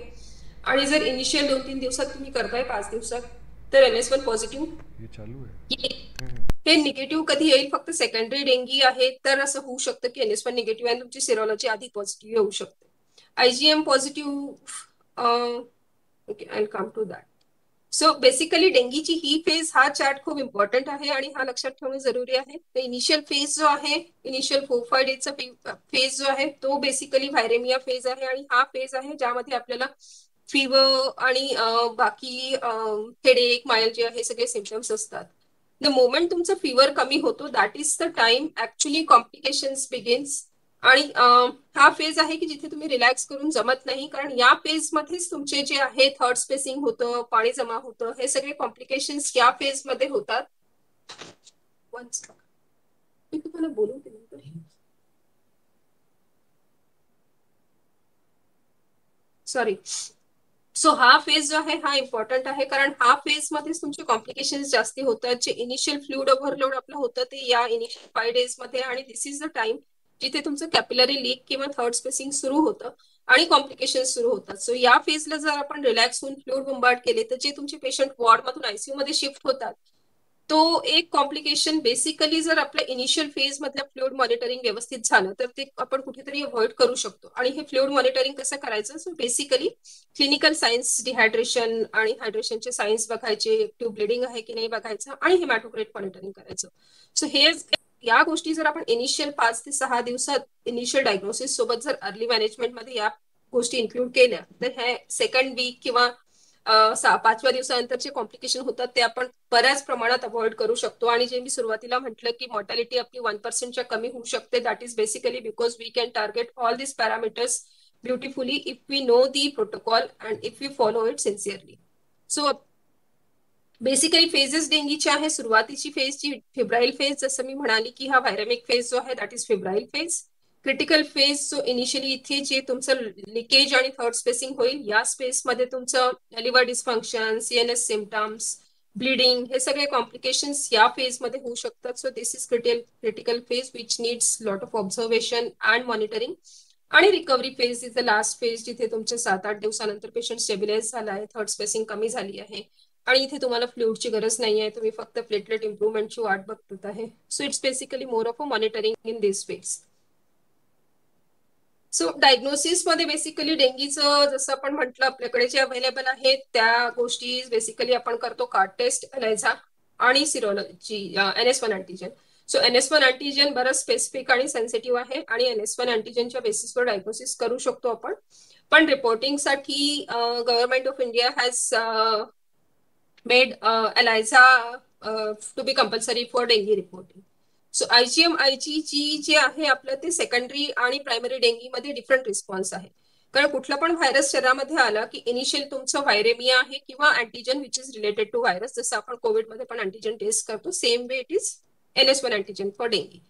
Speaker 5: आणि जर इनिशियल 2-3 दिवसात तुम्ही करताय 5 दिवसात तर NS1 पॉझिटिव्ह हे निगेटिव्ह कधी येईल, फक्त सेकंडरी डेंगी आहे तर असं होऊ शकतं की NS1 निगेटिव्ह आणि तुमची सेरोलॉजी आधी पॉझिटिव्ह येऊ शकते. IgM positive, okay I will come to that. So basically डेंगीची ही फेज हा चार्ट खूप इम्पॉर्टंट आहे आणि हा लक्षात ठेवणं जरुरी आहे. तर इनिशियल फेज जो आहे, इनिशियल 4-5 डेजचा फेज जो आहे तो बेसिकली व्हायरेमिया फेज आहे आणि हा फेज आहे ज्यामध्ये आपल्याला फीवर आणि बाकी हेडेक, मायल्जिया हे सगळे सिम्पटम्स असतात. द मोमेंट तुमचा फीवर कमी होतो that is the time actually complications begins. आणि हा फेज आहे की जिथे तुम्ही रिलॅक्स करून जमत नाही, कारण या फेज मध्येच तुमचे जे आहे थर्ड स्पेसिंग होतं, पाणी जमा होतं, हे सगळे कॉम्प्लिकेशन्स या फेज मध्ये होतात. मी तुम्हाला बोलू ते नंतर. सॉरी. सो हा फेज जो आहे हा इम्पॉर्टंट आहे, कारण हा फेज मध्येच तुमचे कॉम्प्लिकेशन्स जास्ती होतात. जे इनिशियल फ्लुइड ओव्हरलोड आपलं होतं ते या इनिशियल 5 डेज मध्ये, आणि दिस इज द टाइम जिथे तुमचं कॅपिलरी लीक किंवा थर्ड स्पेसिंग सुरू होतं आणि कॉम्प्लिकेशन सुरू होतात. सो या फेजला जर आपण रिलॅक्स होऊन फ्लुइड बंबार्ड केले तर जे तुमचे पेशंट वॉर्ड मधून आयसीयू मध्ये शिफ्ट होतात तो एक कॉम्प्लिकेशन बेसिकली जर आपल्या इनिशियल फेज मधल्या फ्लुइड मॉनिटरिंग व्यवस्थित झालं तर ते आपण कुठेतरी अवॉइड करू शकतो. आणि हे फ्लुइड मॉनिटरिंग कसं करायचं, so basically clinical science, dehydration आणि हायड्रेशनचे सायन्स बघायचे, एक्टिव्ह ब्लिडिंग आहे की नाही बघायचं, आणि हेमॅटोक्रिट मॉनिटरिंग करायचं. सो हे या गोष्टी जर आपण इनिशियल 5 ते 6 दिवसात इनिशियल डायग्नोसिस सोबत जर अर्ली मॅनेजमेंटमध्ये या गोष्टी इन्क्लूड केल्या तर हे सेकंड वीक किंवा 5व्या दिवसानंतरचे कॉम्प्लिकेशन होतात ते आपण बऱ्याच प्रमाणात अवॉइड करू शकतो. आणि जे मी सुरुवातीला म्हटलं की मॉर्टॅलिटी आपली 1% कमी होऊ शकते, that is basically because we can target all this parameters beautifully if we know the protocol and if we follow it sincerely. So basically phases डेंगीचे आहे. सुरुवातीची फेज जी फेब्राईल फेज, जसं मी म्हणाली की हा व्हायरॅमिक फेज जो आहे that is febrile phase. Critical phase जो इनिशियली इथे जे तुमचं लिकेज आणि थर्ड स्पेसिंग होईल, या स्पेसमध्ये तुमचं liver dysfunction, CNS symptoms, bleeding, हे सगळे कॉम्प्लिकेशन्स या फेजमध्ये होऊ शकतात. So this is critical phase which needs lot of observation and monitoring. आणि recovery phase is the last phase, जिथे तुमच्या 7-8 दिवसानंतर पेशंट स्टेबिलाइज झाला आहे, थर्ड स्पेसिंग कमी झाली आहे आणि इथे तुम्हाला फ्लुइडची गरज नाही आहे, तुम्ही फक्त प्लेटलेट इम्प्रुव्हमेंटची वाट बघत आहे. So it's basically more of a monitoring in this phase. So diagnosis मध्ये बेसिकली डेंगीचं जसं आपण म्हटलं आपल्याकडे जे अवेलेबल आहेत त्या गोष्टी बेसिकली आपण करतो कार्ड टेस्ट, एलायझा आणि सिरोलॉजी, NS1 antigen. So NS1 antigen बरंच स्पेसिफिक आणि सेन्सिटिव्ह आहे आणि NS1 अँटीजनच्या बेसिसवर डायग्नोसिस करू शकतो आपण. पण रिपोर्टिंगसाठी government of India has made ELISA to be compulsory for dengue reporting. So IgM, IgG जे आहे आपलं ते सेकंडरी आणि प्रायमरी डेंगीमध्ये डिफरंट रिस्पॉन्स आहे. कारण कुठला पण व्हायरस शरीरामध्ये आला की इनिशियल तुमचं व्हायरेमिया आहे किंवा antigen which is related to virus, जसं आपण कोविडमध्ये पण अँटीजन टेस्ट करतो, same way it is NS1 antigen for dengue.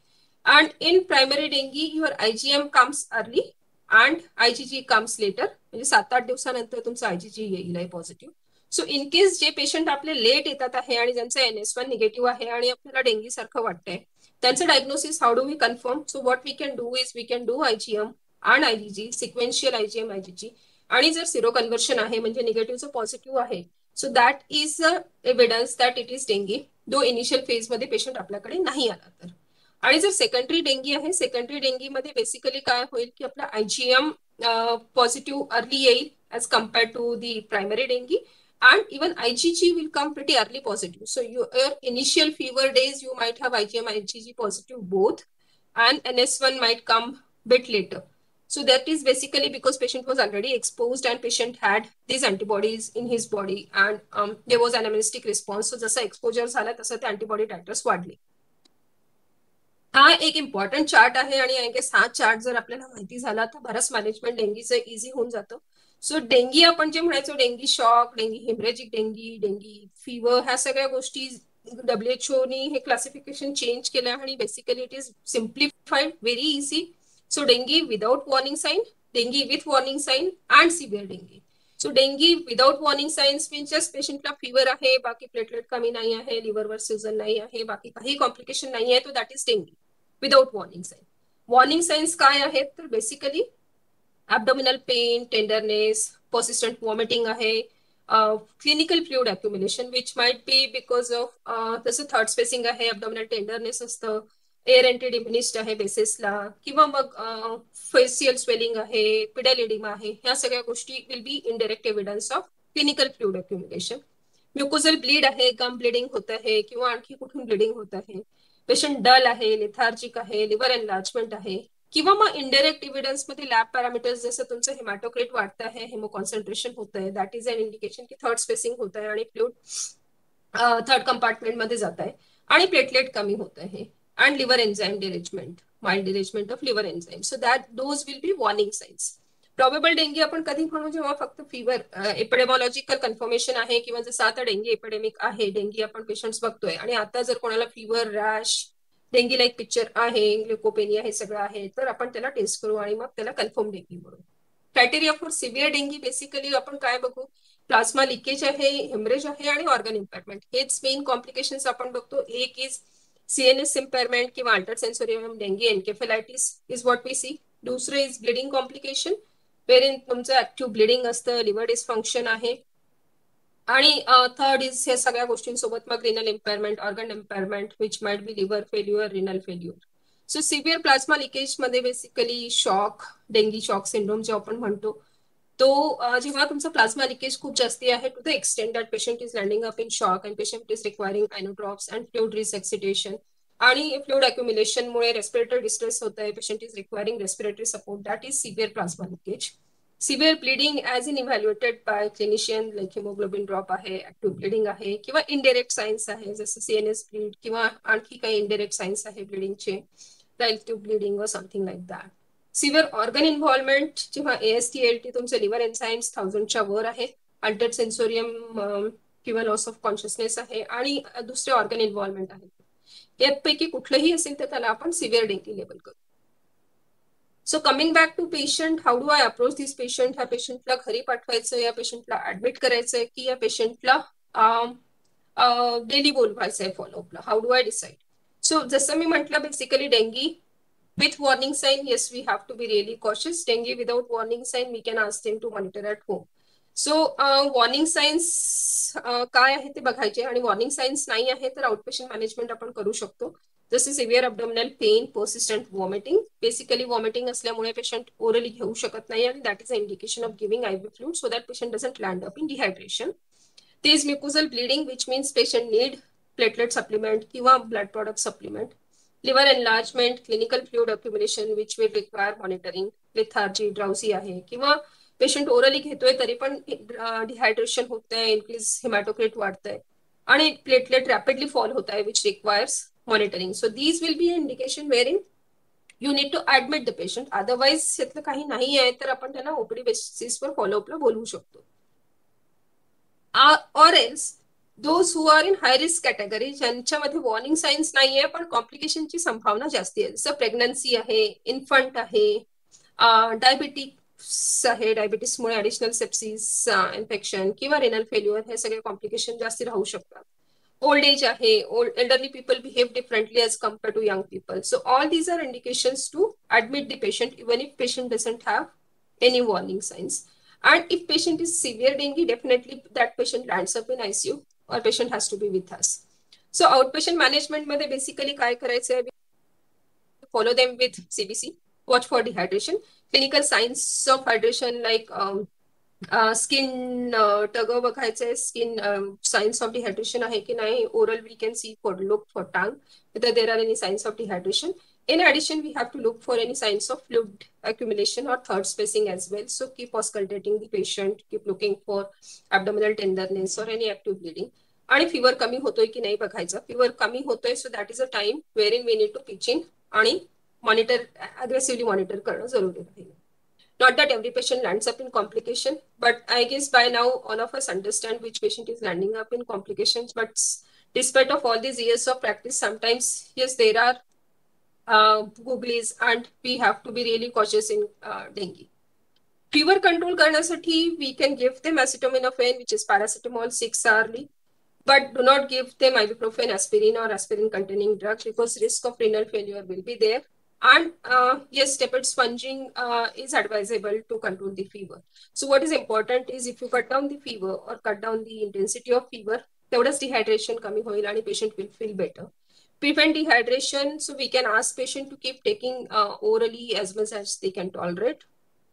Speaker 5: And in primary dengue your IgM comes early and IgG comes later, म्हणजे 7-8 दिवसानंतर तुमचं IgG येईल आहे पॉझिटिव्ह. सो इन केस जे पेशंट आपले लेट येतात आहे आणि ज्यांचं NS1 निगेटिव्ह आहे आणि आपल्याला डेंगी सारखं वाटतंय, त्यांचं diagnosis how do we confirm. So what we can do is we can do IgM आणि IgG, सिक्वेन्शियल IgM IgG. आणि जर सिरो कन्व्हर्शन आहे म्हणजे निगेटिव्हचं पॉझिटिव्ह आहे, so that is a evidence that it is dengue, though initial फेजमध्ये patient आपल्याकडे नाही आला तर. आणि जर सेकंडरी डेंगी आहे, सेकंडरी डेंगीमध्ये बेसिकली काय होईल की आपला IgM पॉझिटिव्ह अर्ली येईल as compared to the primary dinghy. And even IgG will come pretty early positive. So your initial fever days, you might have IgM, IgG positive both, and NS1 might come bit later. So that is basically because patient was already exposed and patient had these antibodies in his body and there was an immunistic response. So जसा exposure झाला तसं ते antibody titers वाढले. हा एक important chart आहे आणि I guess हा चार्ट जर आपल्याला माहिती झाला तर बरंच मॅनेजमेंट डेंगीचं इझी होऊन जातं. सो डेंगी आपण जे म्हणायचो, dengue shock, dengue haemorrhagic dengue, dengue fever, ह्या सगळ्या गोष्टी WHO हे क्लासिफिकेशन चेंज केलं आणि basically it is simplified, very easy. So dengue without warning sign, dengue with warning sign and severe dengue. So dengue without warning signs means just पेशंटला fever आहे, बाकी platelet कमी नाही आहे, लिव्हरवर सिजन नाही आहे, बाकी काही कॉम्प्लिकेशन नाही आहे, तो that is dengue without warning sign. Warning signs काय आहेत तर basically abdominal pain, tenderness, persistent vomiting आहे, clinical fluid accumulation which might be because of तसं थर्ड स्पेसिंग आहे, abdominal tenderness असतं, एअर एंट्री डिमिनिस्ड आहे बेसिसला, किंवा मग फेशियल स्वेलिंग आहे, पिडल एडिमा आहे, ह्या सगळ्या गोष्टी will be indirect evidence of clinical fluid accumulation. Mucosal bleed आहे, गम ब्लिडिंग होत आहे किंवा आणखी कुठून ब्लिडिंग होत आहे, पेशंट डल आहे, लेथार्जिक आहे, लिव्हर एनलार्जमेंट आहे, किंवा मग इनडायरेक्ट एव्हिडन्स मध्ये लॅब पॅरामीटर्स जसं तुमचं हेमॅटोक्रिट वाढतं आहे, हेमो कॉन्सन्ट्रेशन होत आहे, दॅट इज अन इंडिकेशन की थर्ड स्पेसिंग होत आहे आणि फ्लुइड थर्ड कंपार्टमेंट मध्ये जात आहे आणि प्लेटलेट कमी होत आहे, and liver enzyme derangement, mild derangement of liver enzyme. So that those will be warning signs. Probable dengue आपण कधी म्हणू जेव्हा फक्त फिवर एपिडेमॉलॉजिकल कन्फर्मेशन आहे, किंवा जसं आता डेंगी एपिडेमिक आहे, डेंगी आपण पेशंट्स बघतोय आणि आता जर कोणाला fever, rash, dengue like picture आहे, ग्लुकोपेनिया हे सगळं आहे, तर आपण त्याला टेस्ट करू आणि मग त्याला कन्फर्म डेंगी म्हणू. Criteria for severe dinghy basically आपण काय बघू, प्लाझ्मा लिकेज आहे, हेमरेज आहे आणि ऑर्गन इम्पेअरमेंट, हेच मेन कॉम्प्लिकेशन्स आपण बघतो. एक इज CNS इम्पेअरमेंट किंवा alter sensorium dengue encephalitis is what we see. दुसरं is bleeding complication, where in तुमचं ऍक्टिव्ह ब्लिडिंग असतं, लिव्हर डिस्फंक्शन आहे, आणि थर्ड इज हे सगळ्या गोष्टींसोबत मग renal impairment, organ impairment which might be liver failure, renal failure. So severe plasma leakage मध्ये basically shock, dengue shock syndrome जो आपण म्हणतो तो जेव्हा तुमचं प्लाझ्मा लिकेज खूप जास्ती आहे to the extent that patient is landing up in shock and patient is requiring inotropes and fluid resuscitation आणि फ्लुइड अक्युम्युलेशनमुळे रेस्पिरेटरी डिस्ट्रेस होत आहे, patient is requiring respiratory support, that is severe plasma leakage. Severe bleeding as in evaluated by clinician like haemoglobin drop आहे, active bleeding आहे किंवा indirect science आहे जसं CNS bleed किंवा आणखी काही इनडायरेक्ट सायन्स आहे ब्लिडिंगचे, ऍक्टिव्ह ब्लिडिंग व something like that. Severe organ involvement जेव्हा AST ALT तुमचे लिव्हर एन्झाईम्स 1000च्या वर आहे, अल्टर्ड सेन्सोरियम किंवा लॉस ऑफ कॉन्शियसनेस आहे आणि दुसरे ऑर्गन इन्व्हॉल्वमेंट आहे, यापैकी कुठलंही असेल तर त्याला आपण सिव्हिअर डेंगी लेबल करू. So coming back to patient, how do I approach this patient? ह्या पेशंटला घरी पाठवायचं, या पेशंटला ऍडमिट करायचंय की या पेशंटला डेली बोलवायचंय फॉलोअपला, how do I decide? So जसं मी म्हटलं basically dengue with warning sign, yes, we have to be really cautious. Dengue without warning sign, we can ask them to monitor at home. So warning signs काय आहे ते बघायचे आणि warning signs नाही आहे तर आउटपेशंट मॅनेजमेंट आपण करू शकतो. जसे severe abdominal pain, persistent vomiting, basically vomiting असल्यामुळे पेशंट ओरली घेऊ शकत नाही आणि that is a indication of giving IV fluid so that patient doesn't land up in dehydration. ते is mucosal bleeding which means patient need platelet supplement किंवा blood product supplement. Liver enlargement, clinical fluid accumulation which will require monitoring, lethargy, drowsy आहे किंवा patient orally घेतोय तरी पण dehydration होत आहे, increase हिमॅटोक्रिट वाढतंय आणि प्लेटलेट रॅपिडली फॉल होत आहे which requires monitoring. So these will be indication where you need to admit the patient. Otherwise यातलं काही नाही आहे तर आपण त्यांना OPD बेसिसवर फॉलोअपला बोलवू शकतो. Or else those who are in high risk category ज्यांच्यामध्ये वॉर्निंग साइन्स नाहीये पण कॉम्प्लिकेशनची संभावना जास्ती आहे, जसं प्रेग्नन्सी आहे, इन्फंट आहे, डायबिटिक्स आहे, डायबिटीसमुळे ऍडिशनल सेप्सिस इन्फेक्शन किंवा रेनल फेल्युअर, हे सगळे कॉम्प्लिकेशन जास्ती राहू शकतात. ओल्ड एज आहे, elderly people behave differently as compared to young people. So all these are indications to admit the patient even if patient doesn't have any warning signs. And if patient is severe dengue, definitely that patient lands up in ICU or patient has to be with us. So outpatient management मध्ये basically काय करायचं? Follow them with CBC, watch for dehydration, clinical signs of hydration like skin turgor बघायचंय, skin signs of dehydration आहे की नाही, oral we can see for look for tongue whether there are any signs of dehydration. In addition, we have to look for any signs of fluid accumulation or third spacing as well. So keep auscultating the patient, keep looking for abdominal tenderness or any active bleeding. आणि fever कमी होतोय की नाही बघायचं. Fever कमी होतोय so that is a time where in we need to pitch in आणि monitor, aggressively monitor करणं जरुरी राहील. Not that every patient lands up in complication, but I guess by now all of us understand which patient is landing up in complications. But despite of all these years of practice, sometimes yes, there are googlies and we have to be really cautious in dengue. Fever control करण्यासाठी we can give them acetaminophen, which is paracetamol 6 hourly, but do not give them ibuprofen, aspirin or aspirin containing drug because risk of renal failure will be there. And yes, tepid sponging is advisable to control the fever. So what is important is if you cut down the fever or cut down the intensity of fever, तेवढंच dehydration कमी होईल आणि patient will feel better. Prevent dehydration, so we can ask patient to keep taking orally as much as they can tolerate.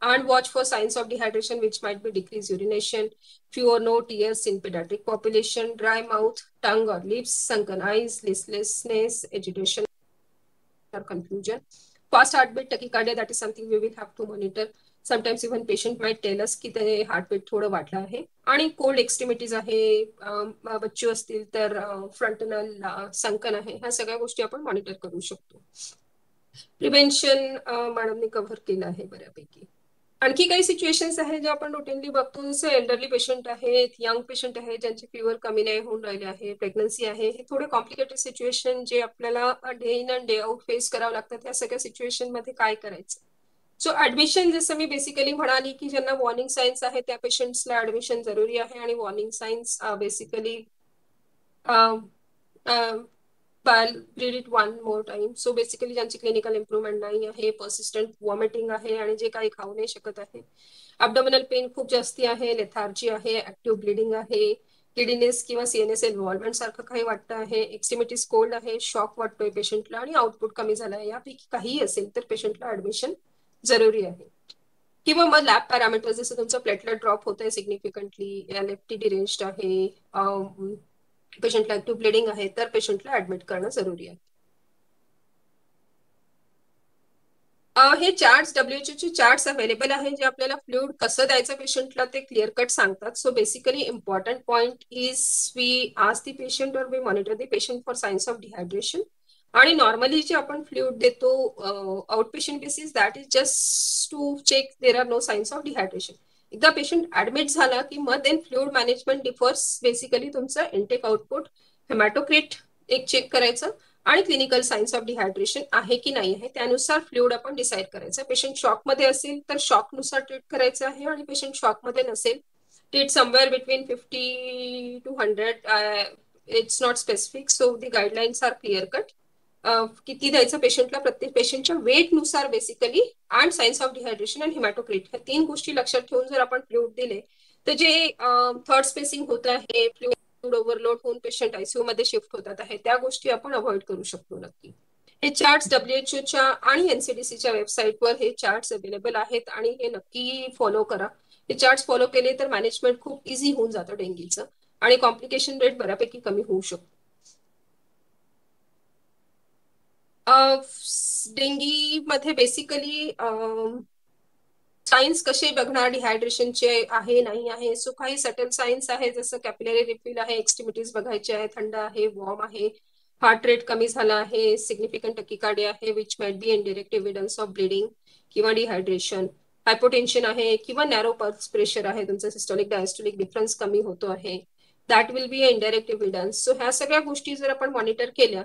Speaker 5: And watch for signs of dehydration which might be decreased urination, few or no tears in pediatric population, dry mouth, tongue or lips, sunken eyes, listlessness, agitation or confusion. Fast heartbeat, tachycardia, that is something we will have to monitor. Sometimes even patient might tell us की ते heartbeat थोडं वाढलं आहे. आणि cold एक्स्ट्रीमिटीज आहे, बच्चू असतील तर फ्रंटनल sunken आहे, ह्या सगळ्या गोष्टी आपण मॉनिटर करू शकतो. प्रिव्हेन्शन मॅडमने कव्हर केलं आहे बऱ्यापैकी. आणखी काही सिच्युएशन्स आहेत जे आपण रुटीनली बघतो, जसं एल्डरली पेशंट आहेत, यंग पेशंट आहेत ज्यांचे फिवर कमी नाही होऊन राहिले आहे, प्रेग्नन्सी आहे, हे थोडे कॉम्प्लिकेटेड सिच्युएशन जे आपल्याला day in and day out face करावं लागतात. या सगळ्या सिच्युएशन मध्ये काय करायचं? सो ऍडमिशन जसं मी बेसिकली म्हणाली की ज्यांना वॉर्निंग सायन्स आहे त्या पेशंट्सला ऍडमिशन जरुरी आहे. आणि warning science basically I'll read it one more time. So basically ज्यांची क्लिनिकल इम्प्रुव्हमेंट नाही आहे, पर्सिस्टंट वॉमिटिंग आहे आणि जे काही खाऊ नाही शकत आहे, अब्डोमिनल पेन खूप जास्ती आहे, लेथार्जी आहे, ऍक्टिव्ह ब्लिडिंग आहे, किडीनेस किंवा सीएनएस इन्व्हॉल्वमेंट सारखं काही वाटतं आहे, एक्स्ट्रीमिटीज कोल्ड आहे, शॉक वाटतोय पेशंटला आणि आउटपुट कमी झालं आहे, यापैकी काहीही असेल तर पेशंटला ऍडमिशन जरुरी आहे. किंवा मग लॅब पॅरामीटर्स जसं तुमचं प्लेटलेट ड्रॉप होत आहे सिग्निफिकंटली, एलएफटी डिरेंज्ड आहे, पेशंटला ऍक्टिव्ह ब्लिडिंग आहे, तर पेशंटला ऍडमिट करणं जरुरी आहे. हे चार्ट्स WHO चे चार्ट्स अवेलेबल आहे जे आपल्याला फ्लुइड कसं द्यायचं पेशंटला ते क्लिअर कट सांगतात. So basically important point is we ask the patient और we monitor the patient for signs of dehydration. आणि नॉर्मली जे आपण फ्लुइड देतो out patient basis that is just to check there are no signs of dehydration. एकदा patient admit झाला की मग then fluid management differs. Basically तुमचं intake output, हेमॅटोक्रिट एक चेक करायचं आणि क्लिनिकल सायन्स ऑफ डिहायड्रेशन आहे की नाही आहे त्यानुसार फ्लुइड आपण डिसाईड करायचं. पेशंट शॉकमध्ये असेल तर शॉकनुसार ट्रीट करायचं आहे आणि पेशंट शॉकमध्ये नसेल treat somewhere between 50 to 100. It's not specific, so the guidelines are clear cut. किती द्यायचं पेशंटला प्रत्येक पेशंटच्या वेटनुसार बेसिकली आणि सायन्स ऑफ डिहायड्रेशन आणि हिमॅटोक्रिट ह्या 3 गोष्टी लक्षात ठेवून जर आपण फ्लुइड दिले तर जे थर्ड स्पेसिंग होत आहे, फ्लुइड ओव्हरलोड होऊन पेशंट आयसीयू मध्ये शिफ्ट होतात आहे, त्या गोष्टी आपण अवॉइड करू शकतो नक्की. हे चार्ट्स WHO आणि NCDCच्या वेबसाईटवर हे चार्ट्स अवेलेबल आहेत आणि हे नक्की फॉलो करा. हे चार्ट्स फॉलो केले तर मॅनेजमेंट खूप इझी होऊन जातं डेंगीचं आणि कॉम्प्लिकेशन रेट बऱ्यापैकी कमी होऊ शकतो. डेंगी मध्ये बेसिकली सायन्स कसे बघणार डिहायड्रेशनचे आहे नाही आहे. सो काही सटल सायन्स आहे जसं कॅपिलरी रिफिल आहे, एक्स्ट्रीमिटीज बघायचे आहे, थंड आहे, वॉर्म आहे, हार्ट रेट कमी झाला आहे, सिग्निफिकंट टॅकिकार्डिया आहे which might B indirect evidence of bleeding किंवा डिहायड्रेशन. हायपोटेन्शन आहे किंवा नॅरो पल्स प्रेशर आहे, तुमचं सिस्टोलिक डायस्टोलिक डिफरन्स कमी होतो आहे, that will be a indirect evidence. So ह्या सगळ्या गोष्टी जर आपण मॉनिटर केल्या,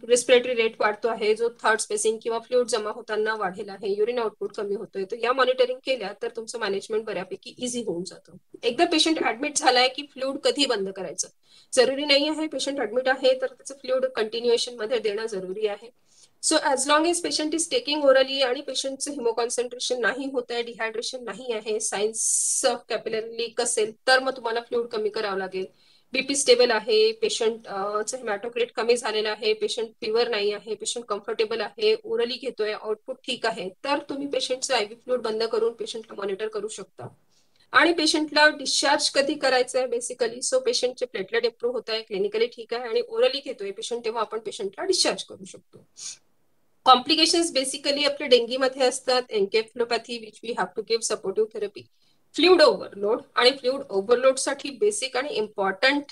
Speaker 5: रेस्पिरेटरी रेट वाढतो आहे जो थर्ड स्पेसिंग किंवा फ्लुइड जमा होताना वाढेल आहे, युरिन आउटपुट कमी होतोय, तर या मॉनिटरिंग केल्या तर तुमचं मॅनेजमेंट बऱ्यापैकी इझी होऊन जातं. एकदा पेशंट ऍडमिट झालाय की फ्लुइड कधी बंद करायचं जरुरी नाही आहे. पेशंट ऍडमिट आहे तर त्याचं फ्लुइड कंटिन्युएशन मध्ये देणं जरुरी आहे. So as long as patient is taking orally आणि पेशंटचं हिमो कॉन्सन्ट्रेशन नाही होत आहे, डिहायड्रेशन नाही आहे, सायन्स ऑफ कॅपिलरी लीक असेल तर मग तुम्हाला फ्लुइड कमी करावं लागेल. बीपी स्टेबल आहे, पेशंटचं हेमॅटोक्रिट कमी झालेलं आहे, पेशंट फिवर नाही आहे, पेशंट कम्फर्टेबल आहे, ओरली घेतोय, आउटपुट ठीक आहे, तर तुम्ही पेशंटचं आयव्ही फ्लुइड बंद करून पेशंटला मॉनिटर करू शकता. आणि पेशंटला डिस्चार्ज कधी करायचं आहे बेसिकली. सो पेशंटचे प्लेटलेट इम्प्रूव्ह होत आहे, क्लिनिकली ठीक आहे आणि ओरली घेतोय पेशंट, तेव्हा आपण पेशंटला डिस्चार्ज करू शकतो. कॉम्प्लिकेशन्स बेसिकली आपल्या डेंगीमध्ये असतात encephalopathy which we have to give supportive therapy, fluid overload. आणि फ्लुइड ओव्हरलोड साठी बेसिक आणि इम्पॉर्टंट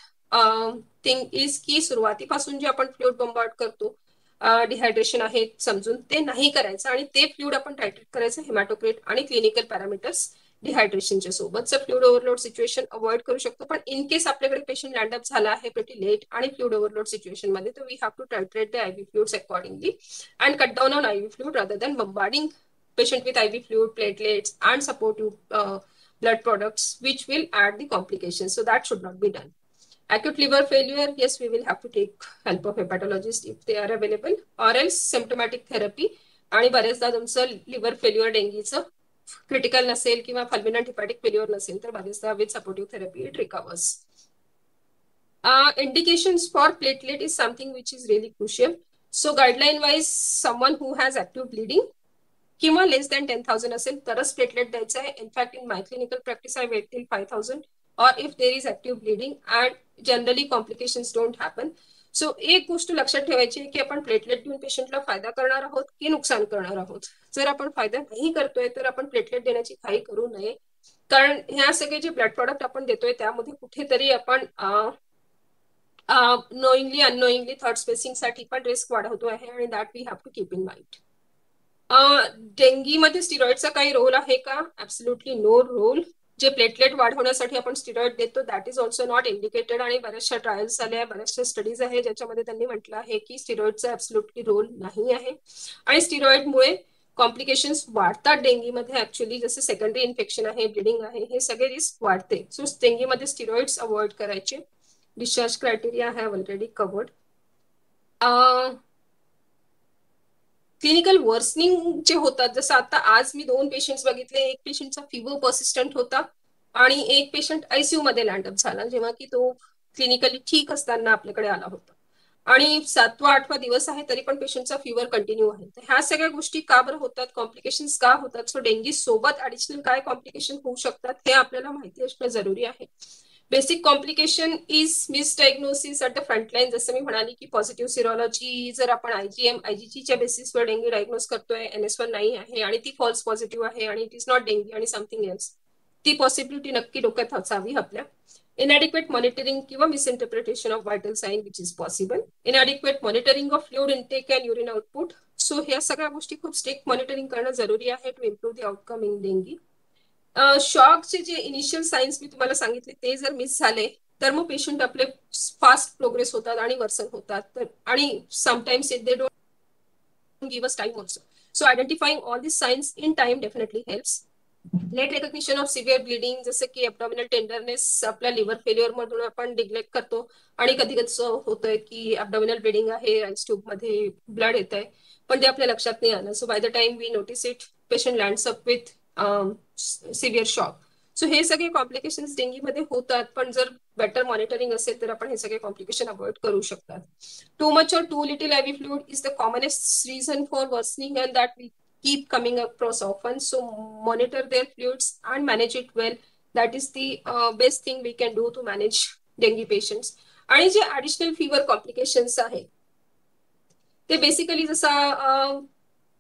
Speaker 5: थिंग इज की सुरुवातीपासून जे आपण फ्लुइड बंबार्ड करतो डिहायड्रेशन आहे समजून ते नाही करायचं आणि ते फ्लुइड आपण टायट्रेट करायचं हेमॅटोक्रिट आणि क्लिनिकल पॅरामीटर्स डिहायड्रेशनच्या सोबतचं फ्लुइड ओव्हरलोड सिच्युएशन अवॉइड करू शकतो. पण इन केस आपल्याकडे पेशंट लँडअप झाला आहे प्रिटी लेट आणि फ्लुइड ओव्हरलोड सिच्युएशन मध्ये, तर we have to titrate the IV fluids accordingly and cut down on IV fluid rather than bombarding patient with IV fluid, platelets and supportive blood products which will add the complications. So that should not be done. Acute liver failure, yes, we will have to take help of hepatologists if they are available or else symptomatic therapy. आणि बरेचदा तुमचं liver failure डेंगीचं critical नसेल किंवा फल्मिनंट हिपॅटिक failure नसेल तर बरेचदा with supportive therapy it recovers. Indications for platelet is something which is really crucial. So guideline wise, someone who has active bleeding किंवा लेस than 10,000 असेल तरच प्लेटलेट द्यायचं आहे. In fact in my clinical practice I wait till 5,000 or if there is active bleeding and generally complications don't happen. सो एक गोष्ट लक्षात ठेवायची आहे की आपण प्लेटलेट देऊन पेशंटला फायदा करणार आहोत की नुकसान करणार आहोत. जर आपण फायदा नाही करतोय तर आपण प्लेटलेट देण्याची घाई करू नये, कारण ह्या सगळे जे ब्लड प्रॉडक्ट आपण देतोय त्यामध्ये कुठेतरी आपण नोईंगली अननोईंगली थर्ड स्पेसिंग साठी पण रिस्क वाढवतो आहे आणि that we have to keep in mind. डेंगीमध्ये स्टिरॉइडचा काही रोल आहे का? Absolutely no role. जे प्लेटलेट वाढवण्यासाठी आपण स्टिरॉइड देतो that is also not indicated आणि बऱ्याचशा ट्रायल्स झाल्या, बऱ्याचशा स्टडीज आहे ज्याच्यामध्ये त्यांनी म्हटलं आहे की स्टिरॉइडचा ऍब्सोल्युटली रोल नाही आहे आणि स्टिरॉइडमुळे कॉम्प्लिकेशन्स वाढतात डेंगीमध्ये. ऍक्च्युअली जसं सेकंडरी इन्फेक्शन आहे, ब्लिडिंग आहे, हे सगळे रिस्क वाढते. सो डेंगीमध्ये स्टिरॉइड्स अवॉइड करायचे. Discharge criteria have already covered. Clinical worsening जे होतात, जसं आता आज मी 2 पेशंट्स बघितले, एक पेशंटचा फिवर पर्सिस्टंट होता आणि एक पेशंट आयसीयू मध्ये लँडअप झाला जेव्हा की तो क्लिनिकली ठीक असताना आपल्याकडे आला होता आणि 7वा-8वा दिवस आहे तरी पण पेशंटचा फीवर कंटिन्यू आहे. तर ह्या सगळ्या गोष्टी का बरं होतात, कॉम्प्लिकेशन्स का होतात, सो डेंगी सोबत ऍडिशनल काय कॉम्प्लिकेशन होऊ शकतात हे आपल्याला माहिती असणं जरुरी आहे. Basic complication is misdiagnosis at the frontline. जसं मी म्हणाली की पॉझिटिव्ह सिरोलॉजी जर आपण आयजीच्या बेसिसवर डेंग्यू डायग्नोज करतोय, NS1 नाही आहे आणि ती फॉल्स पॉझिटिव्ह आहे आणि इट इज नॉट डेंग्यू आणि समथिंग एल्स, ती पॉसिबिलिटी नक्की डोक्यात असावी आपल्या. inadequate monitoring किंवा misinterpretation of vital sign which is possible, inadequate monitoring of fluid intake and urine output. So ह्या सगळ्या गोष्टी खूप स्ट्रिक्ट मॉनिटरिंग करणं जरुरी आहे to improve the outcome in dengue. शॉकचे जे इनिशियल सायन्स मी तुम्हाला सांगितले ते जर मिस झाले तर मग पेशंट आपले फास्ट प्रोग्रेस होतात आणि वर्सन होतात. तर आणि sometimes they don't give us time also. So identifying all this signs in time definitely helps. Late recognition of severe bleeding, जसं की ॲब्डॉमिनल टेंडरनेस आपल्या लिव्हर फेल्युअर मधून आपण डिग्लेक्ट करतो आणि कधी कधी होतंय की ॲब्डॉमिनल ब्लिडिंग आहे, राईस ट्यूब मध्ये ब्लड येत आहे पण ते आपल्या लक्षात नाही आलं. So by the time we notice it patient lands up with severe shock. So हे सगळे कॉम्प्लिकेशन्स डेंगीमध्ये होतात पण जर बेटर मॉनिटरिंग असेल तर आपण हे सगळे कॉम्प्लिकेशन अवॉइड करू शकतात. Too much or too little IV fluid is the commonest reason for worsening and that we keep coming across often. So monitor their fluids and manage it well. That is the best thing we can do to manage dengue patients. आणि जे additional fever complications आहेत ते basically जसं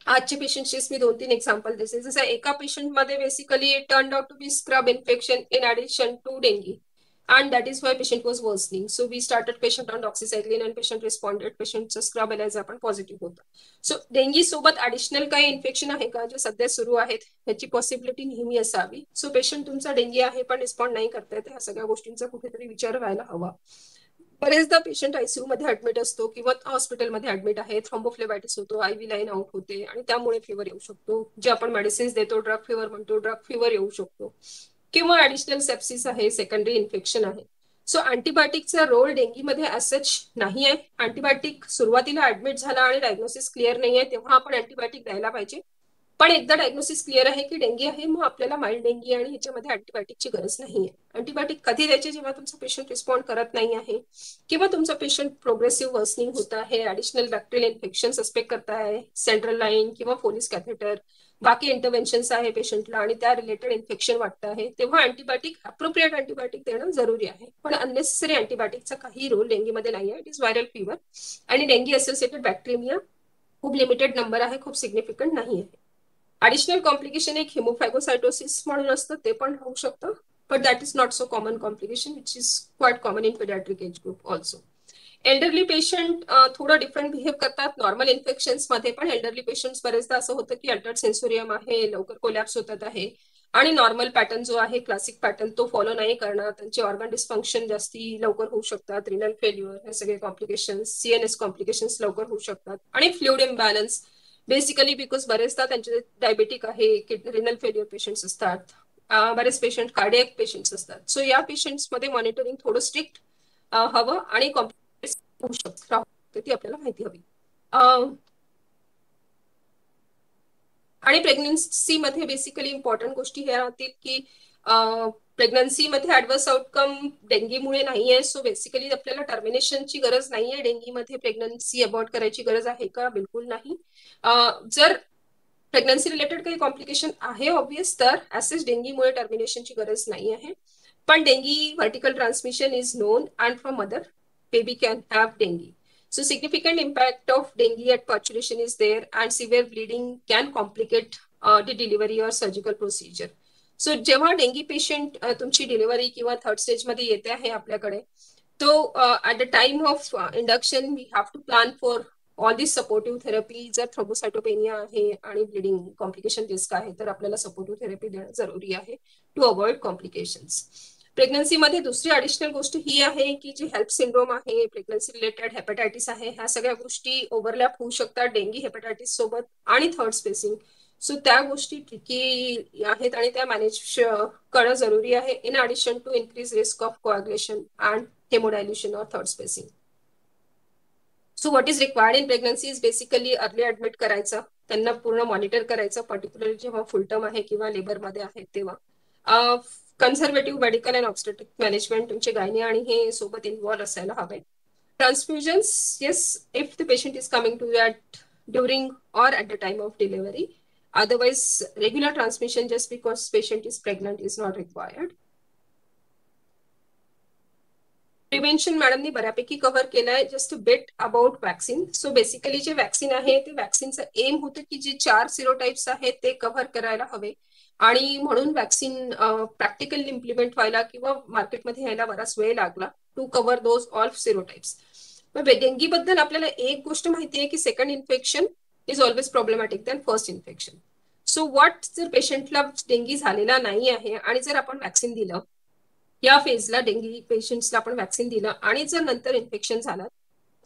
Speaker 5: आजचे पेशंटचे मी 2-3 example देते. जसं एका पेशंटमध्ये basically turn out to be scrub infection in addition to dengue and that is why patient was worsening. So we started patient on doxycycline and patient responded. Patientचा scrub ELISA पण positive होता. So dengue सोबत additional काही infection आहे का जे सध्या सुरू आहेत ह्याची पॉसिबिलिटी नेहमी असावी. सो पेशंट तुमचा डेंगी आहे पण रिस्पॉन्ड नाही करतायत, ह्या सगळ्या गोष्टींचा कुठेतरी विचार व्हायला हवा. बरेचदा पेशंट आयसीयू मध्ये ऍडमिट असतो किंवा हॉस्पिटलमध्ये ऍडमिट आहे, थ्रोम्बोफ्लेबायटिस होतो, IV लाईन आउट होते आणि त्यामुळे फिवर येऊ शकतो. जे आपण मेडिसिन्स देतो ड्रग फिवर म्हणतो, ड्रग फिवर येऊ शकतो किंवा ऍडिशनल सेप्सिस आहे, सेकंडरी इन्फेक्शन आहे. सो अँटीबायोटिकचा रोल डेंगीमध्ये ॲसच नाही आहे. अँटीबायोटिक सुरुवातीला ऍडमिट झाला आणि डायग्नोसिस क्लिअर नाही आहे तेव्हा आपण अँटीबायोटिक द्यायला पाहिजे. पण एकदा डायग्नोसिस क्लिअर आहे की डेंगी आहे मग आपल्याला माइल्ड डेंगी आणि ह्याच्यामध्ये अँटीबायोटिकची गरज नाही आहे. अँटीबायोटिक कधी द्यायचे, जेव्हा तुमचा पेशंट रिस्पॉन्ड करत नाही आहे किंवा तुमचा पेशंट प्रोग्रेसिव्ह वर्सनिंग होत आहे, ऍडिशनल बॅक्टेरियल इन्फेक्शन सस्पेक्ट करताय, सेंट्रल लाईन किंवा फोलिस कॅथेटर, बाकी इंटरव्हेन्शन्स आहे पेशंटला आणि त्या रिलेटेड इन्फेक्शन वाटतं आहे, तेव्हा अँटीबायोटिक अप्रोप्रिएट अँटीबायोटिक देणं जरुरी आहे. पण अननेसेसरी अँटीबायोटिकचा काही रोल डेंगीमध्ये नाही आहे. इट इज व्हायरल फीवर आणि डेंगी असोसिएटेड बॅक्टेरिया खूप लिमिटेड नंबर आहे, खूप सिग्निफिकंट नाही आहे. ऍडिशनल कॉम्प्लिकेशन एक हिमोफॅगोसायटोसिस म्हणून असतं, ते पण होऊ शकतं but that is not so common complication which is quite common in pediatric age group also. Elderly patient थोडं डिफरंट बिहेव करतात नॉर्मल इन्फेक्शन्स मध्ये, पण एल्डरली पेशंट्स बरेचदा असं होतं की अल्टर्ड सेन्सोरियम आहे, लवकर कोलॅप्स होतात आहे आणि नॉर्मल पॅटर्न जो आहे क्लासिक पॅटर्न तो फॉलो नाही करणार, त्यांचे ऑर्गन डिस्फंक्शन जास्ती लवकर होऊ शकतात, रिनल फेल्युअर हे सगळे कॉम्प्लिकेशन्स, CNS कॉम्प्लिकेशन्स लवकर होऊ शकतात आणि फ्लुइड इम्बॅलन्स बेसिकली बिकॉज बरेचदा त्यांचे डायबेटिक आहे, रिनल फेल्युअर पेशंट्स असतात, बरेच पेशंट कार्डियक पेशंट्स असतात. सो या पेशंट्समध्ये मॉनिटरिंग थोडं स्ट्रिक्ट हवं आणि कॉम्प्लिकेशन्स होऊ शकतात ती आपल्याला माहिती हवी. आणि प्रेग्नन्सीमध्ये बेसिकली इम्पॉर्टंट गोष्टी ह्या राहतील की प्रेग्नन्सीमध्ये ऍडवर्स आउटकम डेंगीमुळे नाहीये. सो बेसिकली आपल्याला टर्मिनेशनची गरज नाहीये डेंगीमध्ये. प्रेग्नन्सी अबॉर्ट करायची गरज आहे का? बिलकुल नाही. जर प्रेग्नन्सी रिलेटेड काही कॉम्प्लिकेशन आहे ऑब्वियस तर ऍसेस डेंगीमुळे टर्मिनेशनची गरज नाही आहे. पण dinghy vertical transmission is non and from mother baby can have dengue. So significant impact of dengue at parturition is there and severe bleeding can complicate the delivery or surgical procedure. So जेव्हा dinghy patient तुमची delivery किंवा third stage मध्ये येते आहे आपल्याकडे, तो at the time of induction we have to plan for all this supportive therapy. जर थ्रोम्बोसायटोपेनिया आहे आणि ब्लिडिंग कॉम्प्लिकेशन रिस्क आहे तर आपल्याला सपोर्टिव्ह थेरपी देणं जरुरी आहे टू अवॉइड कॉम्प्लिकेशन्स. प्रेग्नन्सीमध्ये दुसरी ऍडिशनल गोष्ट ही आहे की जी हेल्प सिंड्रोम आहे, प्रेग्नन्सी रिलेटेड हेपॅटायटिस आहे, ह्या सगळ्या गोष्टी ओव्हरलॅप होऊ शकतात डेंगी हेपॅटायटिस सोबत आणि थर्ड स्पेसिंग. सो त्या गोष्टी ट्रिकी आहेत आणि त्या मॅनेज करणं जरुरी आहे in addition to increase risk of coagulation and haemodilution or third spacing. So what is required in pregnancy is basically early admit करायचं, त्यांना पूर्ण मॉनिटर करायचं, पर्टिक्युलरली जेव्हा फुल टर्म आहे किंवा लेबरमध्ये आहे तेव्हा. Conservative medical and obstetric management तुमचे गायनी आणि हे सोबत इन्व्हॉल्व असायला हवे. Transfusions, yes, if the patient is coming to at during or at the time of delivery. Otherwise, regular transmission just because patient is pregnant is not required. Prevention मॅडमनी बऱ्यापैकी cover केलंय. Just a bit about vaccine. So basically जे vaccine आहे ते वॅक्सिनचं M होतं की जे 4 सिरोटाइप्स आहेत ते कव्हर करायला हवे आणि म्हणून वॅक्सिन प्रॅक्टिकली इम्प्लिमेंट व्हायला किंवा मार्केटमध्ये यायला बराच वेळ लागला टू कव्हर दोज ऑल सिरोटाइप्स. डेंगीबद्दल आपल्याला एक गोष्ट माहिती आहे की second infection is always problematic than first infection. So what जर पेशंटला डेंगी झालेला नाही आहे आणि जर आपण वॅक्सिन दिलं, या फेजला डेंगी पेशंट्सला आपण वॅक्सिन दिलं आणि जर नंतर इन्फेक्शन झालं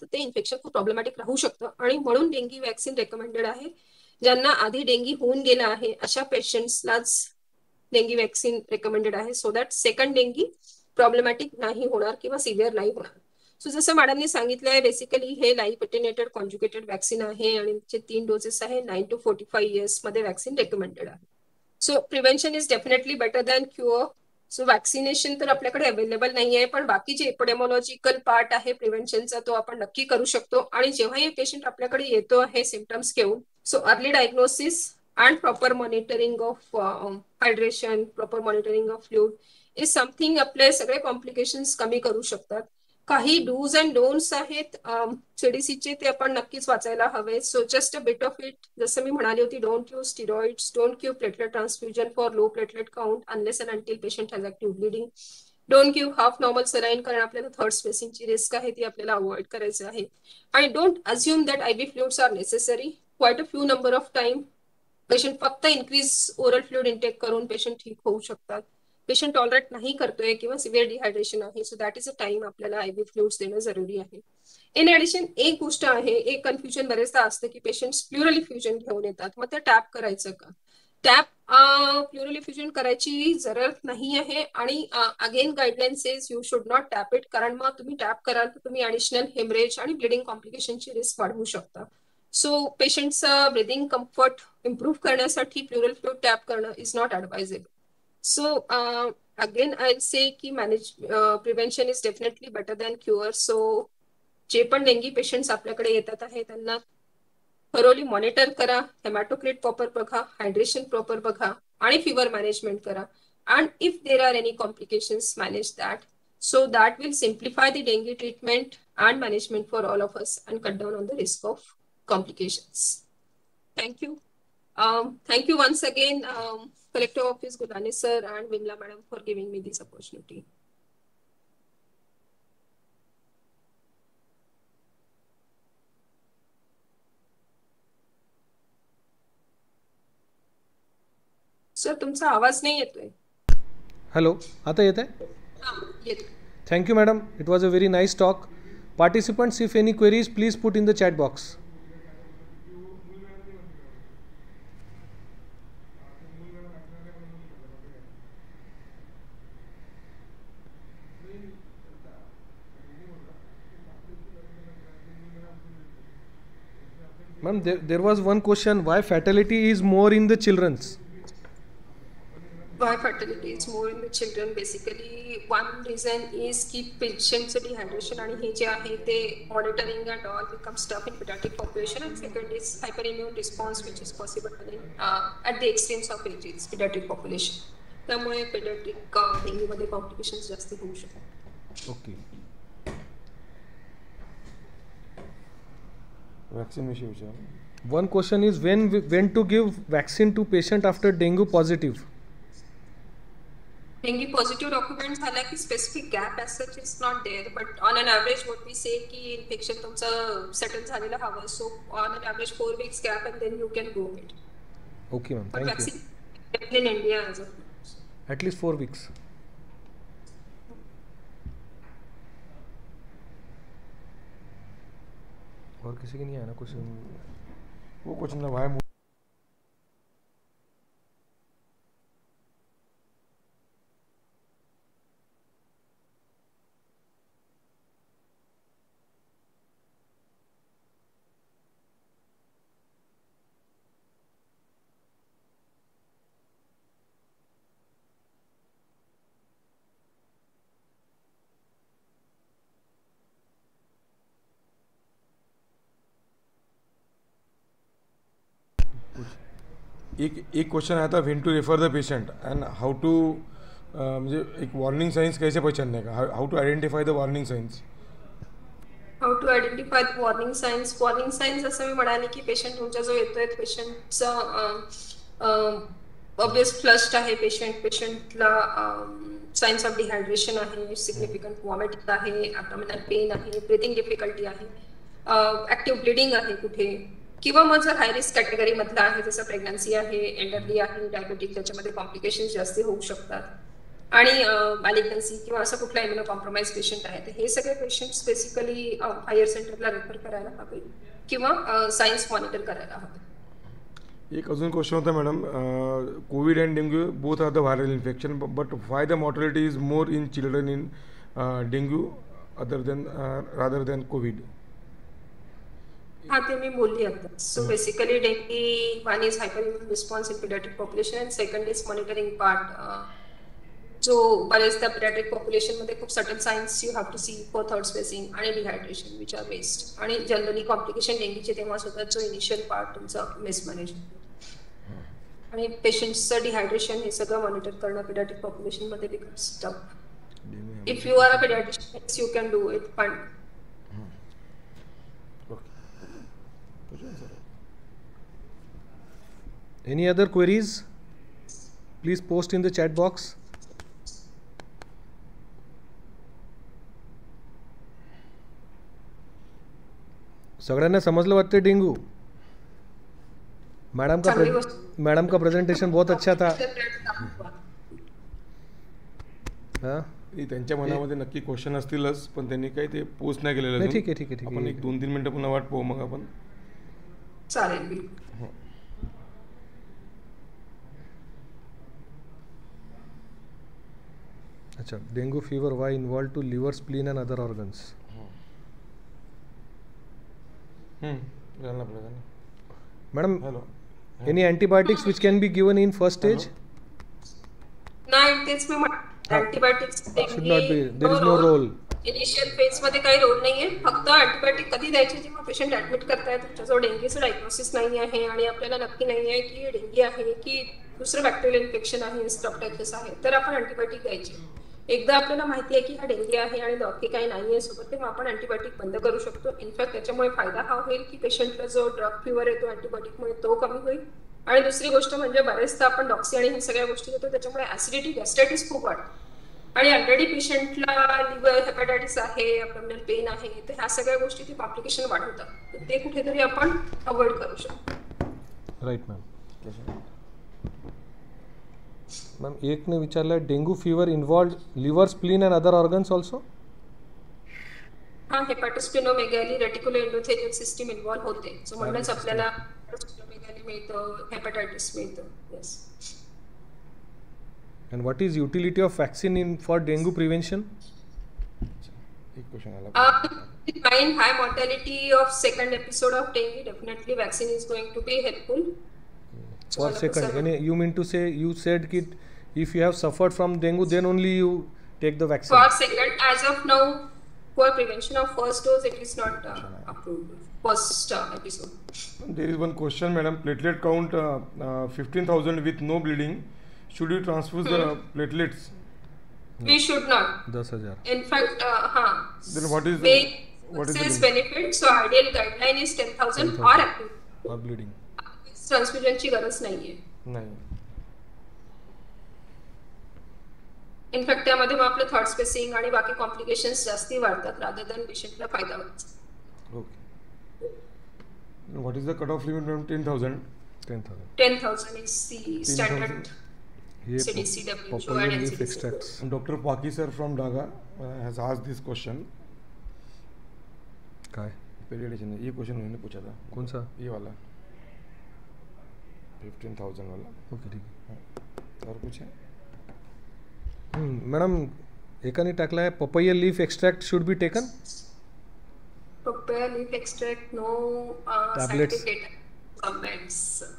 Speaker 5: तर ते इन्फेक्शन खूप प्रॉब्लेमॅटिक राहू शकतं आणि म्हणून डेंगी वॅक्सिन रेकमेंडेड आहे. ज्यांना आधी डेंगी होऊन गेला आहे अशा पेशंट्सलाच डेंगी वॅक्सिन रेकमेंडेड आहे, so that second dinghy problematic नाही होणार किंवा सिव्हिअर नाही होणार. सो जसं मॅडमनी सांगितलंय, बेसिकली हे लाईव्ह अटेन्युएटेड कॉन्ज्युगेटेड वॅक्सिन आहे आणि त्याचे 3 डोसेस आहे. 9 to 45 इयर्स मध्ये वॅक्सिन रेकमेंडेड आहे. So prevention is definitely better than cure. So vaccination तर आपल्याकडे अवेलेबल नाही आहे, पण बाकी जे एपिडेमॉलॉजिकल पार्ट आहे प्रिव्हेन्शनचा तो आपण नक्की करू शकतो. आणि जेव्हाही पेशंट आपल्याकडे येतो आहे सिम्पटम्स घेऊन, so early diagnosis and proper monitoring of hydration, proper monitoring of fluid is something आपले सगळे कॉम्प्लिकेशन्स कमी करू शकतात. काही डूज अँड डोंट्स आहेत सीडीसीचे, ते आपण नक्कीच वाचायला हवे. So just a bit of it. जसं मी म्हणाली होती, don't use steroids, don't give platelet transfusion for low platelet count unless and until patient has active bleeding. Don't give half normal saline, कारण आपल्याला थर्ड स्पेसिंगची रिस्क आहे ती आपल्याला avoid करायची आहे. आणि don't assume that IV fluids are necessary. Quite a few number of time patient फक्त increase oral fluid intake करून पेशंट ठीक होऊ शकतात. पेशंट टॉलरेट नाही करतोय किंवा सिव्हिअर डिहायड्रेशन आहे, so that is a time आपल्याला आयव्ही फ्लुइड्स देणं जरुरी आहे. इन ऍडिशन एक गोष्ट आहे, एक कन्फ्युजन बरेचदा असतं की पेशंट्स प्लुरल इफ्युजन घेऊन येतात, मग ते टॅप करायचं का? टॅप प्लुरल इफ्युजन करायची जरूरत नाही आहे आणि again guidelines is you should not tap it, कारण मग तुम्ही टॅप कराल तर तुम्ही ऍडिशनल हेमरेज आणि ब्लिडिंग कॉम्प्लिकेशनची रिस्क वाढवू शकता. सो पेशंटचा ब्रिदिंग कम्फर्ट इम्प्रूव्ह करण्यासाठी प्लुरल फ्लुइड टॅप करणं is not advisable. So again, I'll say कि prevention is definitely better than cure. So जे पण डेंगी पेशंट्स आपल्याकडे येतात आहे त्यांना थरोली मॉनिटर करा, हेमॅटोक्रिट प्रॉपर बघा, हायड्रेशन प्रॉपर बघा आणि फिवर मॅनेजमेंट करा. And if there are any complications, manage that. So that will simplify the dengue treatment and management for all of us and cut down on the risk of complications. Thank you. Thank you once again, Collector Office Gulane sir and Vimla madam for giving me this opportunity. Sir, तुमचा आवाज नाही येतोय.
Speaker 2: Hello, आता येत आहे?
Speaker 5: येतोय.
Speaker 2: Thank you madam, it was a very nice talk. Participants, if any queries, please put in the chat box. Ma'am, there was one question, why fatality is more in the children's?
Speaker 5: Why fatality is more in the children? Basically, one reason is keep patients dehydration and हे जे आहे ते monitoring and all becomes tough in pediatric population, and second is hyperimmune response which is possible at the extremes of ages pediatric population. त्यामुळे pediatric dengue मध्ये complications जास्त होऊ शकतात.
Speaker 2: Okay.
Speaker 3: Vaccine विषयी विचार.
Speaker 2: One question is when to give vaccine to patient after dengue positive?
Speaker 5: Dengue positive document झाला की specific gap as such is not there, but on an average what we say की infection तुमचं settle झालेलं हवं, so on an average 4 weeks gap and then you can go ahead.
Speaker 2: Okay ma'am, thank you.
Speaker 5: Vaccine in India as of now.
Speaker 2: At least 4 weeks. और किसी की नहीं है ना क्वेश्चन?
Speaker 3: वो क्वेश्चन ना भाई एक क्वेश्चन आया था, when to refer the patient and how to, म्हणजे एक वॉर्निंग साइंस कैसे पहचानने का, how to identify the warning signs.
Speaker 5: How to identify warning signs. Warning signs असं मी म्हणाले की पेशंट तुमचा जो येतोय पेशंटचा ऑब्वियस फ्लश्ड आहे, पेशंटला साइन्स ऑफ डिहायड्रेशन आहे, सिग्निफिकंट वॉमिटिंग आहे, ॲब्डोमिनल पेन आहे, ब्रीथिंग डिफिकल्टी आहे, ऍक्टिव्ह ब्लिडिंग आहे कुठे, किंवा मग जर हाय रिस्क कॅटेगरी मधला आहे जसं प्रेग्नन्सी आहे, एल्डरली आहे, डायबेटिक, त्याच्यामध्ये कॉम्प्लिकेशन्स जास्त होऊ शकतात, आणि मॅलिग्नन्सी किंवा असं कुठला इम्युनो कॉम्प्रोमाइज पेशंट आहे, तर हे सगळे पेशंट्स बेसिकली हायर सेंटरला रेफर करायला हवे किंवा सायन्स मॉनिटर करायला हवे.
Speaker 3: एक अजून क्वेश्चन होता madam, COVID and dengue both are the viral infection, but why the mortality is more in children in dengue rather than COVID.
Speaker 5: हा, ते मी बोलली आता. So basically dengue one is hyper immune response in paediatric population and second is monitoring part, जो बरेचदा paediatric population मध्ये खूप certain signs you have to see for third spacing आणि डिहायड्रेशन विच आर बेस्ड, आणि generally complication डेंगीचे तेव्हाच होतात जो initial part तुमचा मिसमॅनेज होतो, आणि पेशंट्सचं डिहायड्रेशन हे सगळं मॉनिटर करणं पिडियाट्रिक पॉप्युलेशन मध्ये becomes tough. If you are a paediatrician you can do it, पण
Speaker 2: Any other queries? Please post in the chat box. सगळ्यांना समझलं वाटतं डेंगू. मैडम का प्रेजेंटेशन बहुत अच्छा था. हाँ,
Speaker 3: त्यांच्या मनामध्ये नक्की क्वेश्चन असतीलच, पण त्यांनी काही ते पोस्ट नाही केलेलं.
Speaker 2: ठीक आहे.
Speaker 3: आपण एक 2-3 मिनिटं पुन्हा वाट पाहू, मग आपण
Speaker 5: चालेल.
Speaker 2: अच्छा, dengue fever why involve to liver, spleen and other organs.
Speaker 3: जानना पड़ेगा ना.
Speaker 2: Madam, any antibiotics which can be given in first stage?
Speaker 5: नाही, तेच मी antibiotics
Speaker 2: should not be, there is no role.
Speaker 5: Initial phase मध्ये काही रोल नाहीये. फक्त अँटीबायोटिक कधी द्यायची, जेव्हा पेशंट ऍडमिट करताय, तुमच्याजवळ डेंगीचं डायग्नोसिस नाही आहे आणि आपल्याला नक्की नाही आहे की डेंगी आहे की दुसरं बॅक्टेरियल इन्फेक्शन आहे, स्ट्रेप्टोकाइटिस आहे, तर आपण अँटीबायोटिक द्यायची. एकदा आपल्याला माहिती आहे की हा डेंगी आहे आणि बाकी काही नाहीये सोबत, तेव्हा आपण अँटीबायोटिक बंद करू शकतो. इनफॅक्ट त्याच्यामुळे फायदा हा होईल की पेशंटला जो ड्रग फीवर येतो अँटीबायोटिकमुळे तो कमी होईल. आणि दुसरी गोष्ट म्हणजे बरेचदा आपण डॉक्सी आणि ह्या सगळ्या गोष्टी देतो, त्याच्यामुळे ऍसिडिटी, गॅस्ट्रायटिस खूप वाढते, आणि ऑलरेडी पेशंटला लिव्हर हेपॅटायटिस आहे, ॲब्डोमिनल पेन आहे, तर ह्या सगळ्या गोष्टी ते कॉम्प्लिकेशन वाढवतात, तर ते कुठेतरी आपण अवॉइड करू शकतो.
Speaker 2: Right ma'am. मॅम, एक ने विचारलं, dengue fever involve liver, spleen and other organs also?
Speaker 5: हा, hepatosplenomegaly, reticulo endothelial system involve होते, सो म्हणूनच आपल्याला हेपॅटोस्प्लिनोमेगाली मिळतं, हेपॅटायटिस मिळतं. Yes.
Speaker 2: And what is utility of vaccine in for dengue prevention?
Speaker 3: एक क्वेश्चन आला.
Speaker 5: Find high mortality of second episode of dengue, definitely vaccine is going to be helpful.
Speaker 2: For second, you mean to say, you said that if you have suffered from dengue, then only you take the vaccine?
Speaker 5: For second, as of now, for prevention of first dose, it is not approved. First episode.
Speaker 3: There is one question, madam. Platelet count 15,000 with no bleeding. Should you transfuse the platelets?
Speaker 5: We should not.
Speaker 2: 10,000.
Speaker 5: In fact,
Speaker 3: Then what is
Speaker 5: the benefit? So ideal guideline is 10,000 or active.
Speaker 2: Or bleeding.
Speaker 5: Transfusion ची गरज नाहीये.
Speaker 3: नाही.
Speaker 5: In fact त्यामध्ये मग आपलं third spacing आणि बाकी complications जास्ती वाढतात रादर दॅन पेशंटला फायदा होतो.
Speaker 3: Okay. What is the cutoff limit from 10,000?
Speaker 2: 10,000.
Speaker 5: 10,000 is the standard.
Speaker 2: ये
Speaker 5: CDC, WHO
Speaker 2: popular
Speaker 5: and
Speaker 2: leaf
Speaker 5: NCDC.
Speaker 2: extracts.
Speaker 3: Dr. Paki sir from Daga has asked this question.
Speaker 2: काय?
Speaker 3: Pediatrician, ये क्वेश्चन उन्होंने पूछा था.
Speaker 2: कौन सा?
Speaker 3: ये वाला 15,000 वाला.
Speaker 2: ओके, ठीक आहे.
Speaker 3: और कुछ है?
Speaker 2: मॅडम, एकाने टाकला आहे, papaya leaf extract should be taken?
Speaker 5: Papaya leaf extract no
Speaker 2: Tablets.
Speaker 5: Scientific data comments.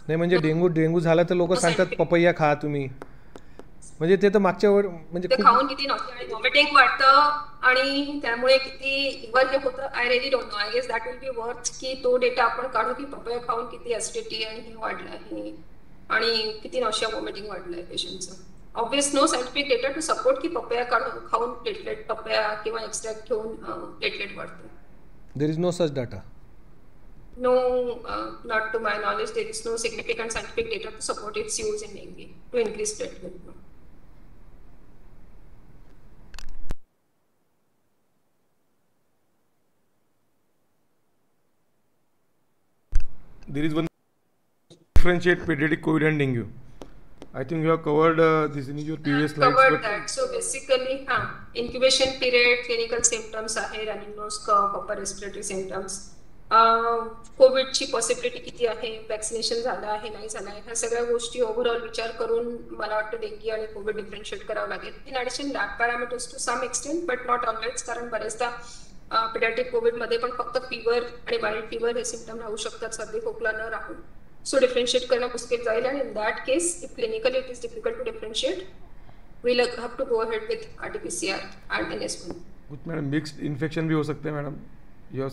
Speaker 2: नाही, म्हणजे डेंगू झाला तर लोक सांगतात पपैया खा तुम्ही, म्हणजे ते तर मागच्या वर म्हणजे
Speaker 5: ते खाऊन किती नॉटी आणि वॉमिटिंग वाटतं आणि त्यामुळे किती लिव्हर हे होतं, I really don't know. I guess that will be worth की तो डेटा आपण काढू की पपैया खाऊन किती ऍसिडिटी आणि हे वाढलं आहे. आणि किती नॉशिया वॉमिटिंग वाढलंय पेशंटचं. Obvious no scientific data to support की पपया खाऊन प्लेटलेट पपया किंवा एक्स्ट्रॅक्ट घेऊन प्लेटलेट वाढते.
Speaker 2: There is no such data.
Speaker 5: No, not to my knowledge, there is no significant scientific data to support its use in dengue to increase platelet count.
Speaker 3: There is one differentiate pediatric COVID and dengue. I think you have covered this in your previous slides.
Speaker 5: Covered that. So basically, incubation period, clinical symptoms आहे, running nose, cough, upper respiratory symptoms. कोविडची possibility किती आहे, vaccination झालं आहे नाही झालं आहे, ह्या सगळ्या गोष्टी ओव्हरऑल विचार करून मला वाटतं डेंगी आणि कोविड डिफरन्शिएट करावं लागेल. In addition lab parameters to some extent but not always, कारण बरेचदा पिडियाट्रिक कोविडमध्ये पण फक्त फीवर आणि वाईल्ड फीवर हे सिम्पटम राहू शकतात, सर्दी खोकला न राहून. सो डिफरन्शिएट करणं मुश्किल जाईल आणि in that case if clinically it is difficult to differentiate we'll have to go ahead with RT-PCR and NS1.
Speaker 3: Madam mixed infection भी हो सकते हैं मैडम,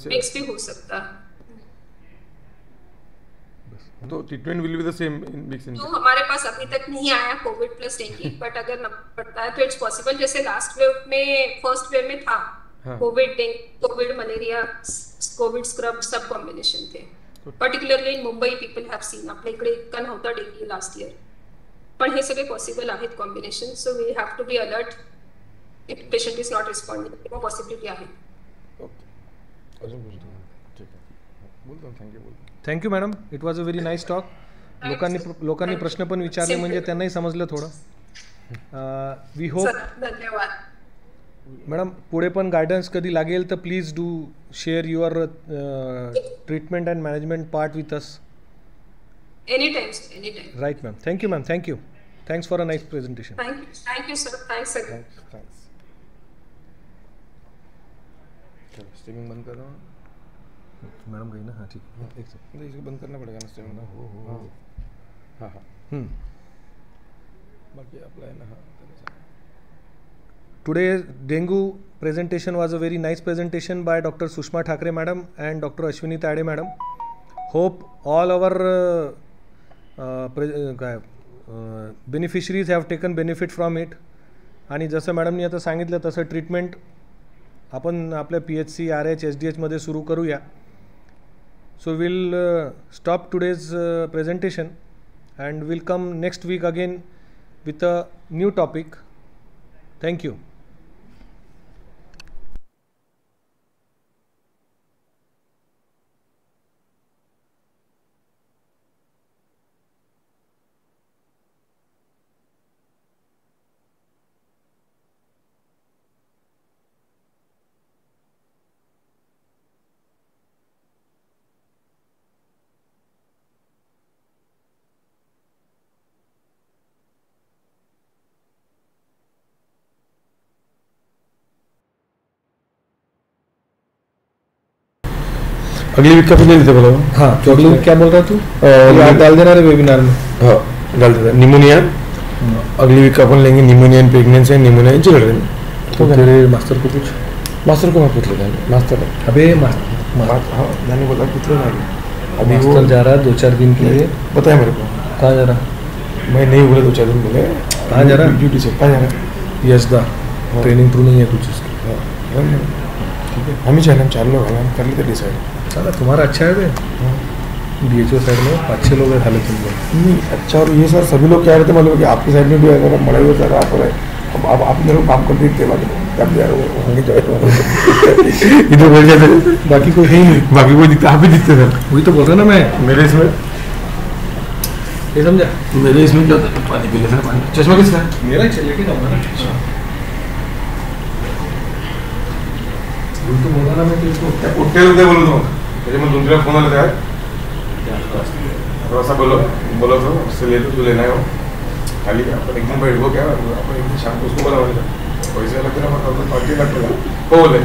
Speaker 5: मिक्स भी हो सकता.
Speaker 3: तो treatment will be the same in mix in.
Speaker 5: तो हमारे पास अभी तक नहीं आया कोविड प्लस डेंगी, बट अगर न पड़ता है तो इट्स पॉसिबल. जैसे लास्ट वेव में, फर्स्ट वेव में था Covid dengue, Covid malaria, Covid scrub सब कॉम्बिनेशन थे. Particularly in Mumbai people have seen. आपल्या इकडे इतका नव्हता डेंगी लास्ट इयर, पण हे सगळे पॉसिबल आहेत combination. So we have to be alert if patient is not responding, किंवा पॉसिबिलिटी आहे.
Speaker 2: Thank you madam, it was a very nice talk. लोकांनी प्रश्न पण विचारले, म्हणजे त्यांनाही समजलं थोडं. We hope.
Speaker 5: धन्यवाद
Speaker 2: मॅडम, पुढे पण गायडन्स कधी लागेल तर please do share your treatment and management part with us.
Speaker 5: Anytime.
Speaker 2: Right ma'am. Thank you ma'am. Thank you. Thanks for a nice presentation.
Speaker 5: Thank you sir. Thanks sir.
Speaker 3: Streaming बंद कर रहा हूँ
Speaker 2: मैडम गई ना. हाँ ठीक है, एक सेकंड,
Speaker 3: इसको बंद करना पड़ेगा ना स्ट्रीमिंग. हो हाँ हाँ बाकी अप्लाई ना. हाँ
Speaker 2: Today dengue presentation was a very nice presentation by Dr. Sushma Thakre madam and Dr. Ashwini Tade madam. Hope all our beneficiaries have taken benefit from it. आणि जसं मॅडमनी आता सांगितलं तसं ट्रीटमेंट आपण आपल्या PHC, RH, SDH मध्ये सुरू करूया. So we'll stop today's presentation and we'll come next week again with a new topic. Thank you.
Speaker 3: अगली वीक का फिर देते बोलो.
Speaker 2: हाँ, तो अगली वीक क्या बोल रहा तू? आप डाल देना रे वेबिनार में.
Speaker 3: हाँ डाल देते. निमोनिया अगली वीक अपन लेंगे. Pneumonia end pregnancy end pneumonia in children.
Speaker 2: तो तेरे मास्टर को पूछ.
Speaker 3: मास्टर को मैं पूछ लेता हूँ. मास्टर
Speaker 2: अबे
Speaker 3: हाँ मैंने बोला पूछ लेना.
Speaker 2: अभी मास्टर जा रहा है 2-4 दिन के लिए.
Speaker 3: बताया मेरे को.
Speaker 2: कहाँ जा रहा?
Speaker 3: मैं नहीं बोला 2-4 दिन बोले.
Speaker 2: कहाँ जा रहा?
Speaker 3: ड्यूटी से. कहाँ जा रहा?
Speaker 2: यशदा. ट्रेनिंग थ्रू नहीं है कुछ इसकी.
Speaker 3: ठीक है. हम ही चाहिए, हम 4 लोग हैं, हम कर लेते डिसाइड.
Speaker 2: चला तुम्हारा अच्छा है बे. DHO साइड में 5-6 लोग हैं खाली तुम लोग.
Speaker 3: नहीं अच्छा. और ये सर सभी लोग क्या रहते मालूम है कि आपकी साइड में भी अगर मरा हुआ सर आप अब आप मेरे को काम कर देते मालूम है. इधर बोल जाते.
Speaker 2: बाकी कोई है ही नहीं.
Speaker 3: बाकी कोई दिखता, आप ही दिखते सर.
Speaker 2: वही तो बोल रहा ना मैं.
Speaker 3: मेरे इसमें
Speaker 2: ये समझा.
Speaker 3: मेरे इसमें क्या होता है? पानी पी लेते हैं. पानी. चश्मा किसका है?
Speaker 2: मेरा लेके जाऊँगा ना. तो बोला ना मैं कि इसको
Speaker 3: उठते उठते बोलो तो मुझे मैं दूसरा फोन लेता है. थोड़ा सा बोलो तो उससे ले लो जो लेना है वो. खाली अपन एक दिन बैठ गो क्या अपन एक दिन शाम को उसको बोला पैसे लगते ना मतलब पार्टी लग पड़ा हो बोले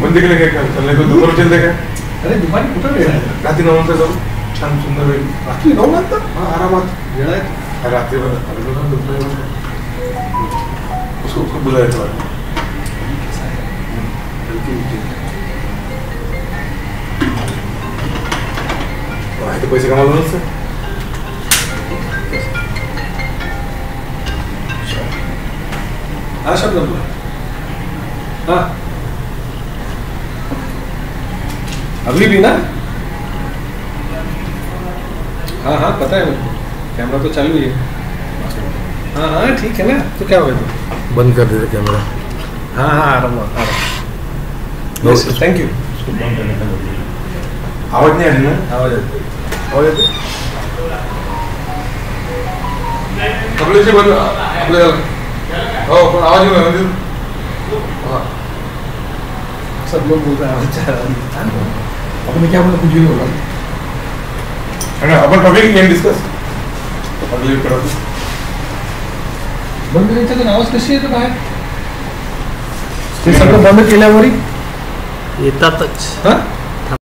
Speaker 3: बंदी के लिए क्या चलने को दुपार चलते क्या.
Speaker 2: अरे दुपारी कुठं वेळ आहे?
Speaker 3: रात्री 9 नंतर जाऊ. छान सुंदर वेळ.
Speaker 2: रात्री 9 नंतर?
Speaker 3: हाँ आरामात
Speaker 2: वेळ आहे.
Speaker 3: रात्री उसको बुलाया था. तो पैसे कमा लो.
Speaker 2: हाँ शब्द हाँ अगली भी ना हाँ हाँ पता है मुझे कैमरा तो चालू ही है हाँ हाँ ठीक है ना तो क्या होगा तो
Speaker 3: बंद कर देते कैमरा
Speaker 2: हाँ हाँ आराम थैंक यू
Speaker 3: आवाज नहीं आ रही ना
Speaker 2: आवाज आती
Speaker 3: आवाज येते आपल्याचे बंद आपल्या हो पण आवाज येऊ म्हणजे हाँ
Speaker 2: सब लोग बोल रहे हैं आवाज आ रहा है
Speaker 3: आपण क्या बोला कुछ भी होगा है आपण टॉपिक कैन डिस्कस अगले करत
Speaker 2: बंद करायचं तर आवाज कशी येतो बाहेर ते सगळं बंद केल्यावरही
Speaker 6: येतातच
Speaker 2: हां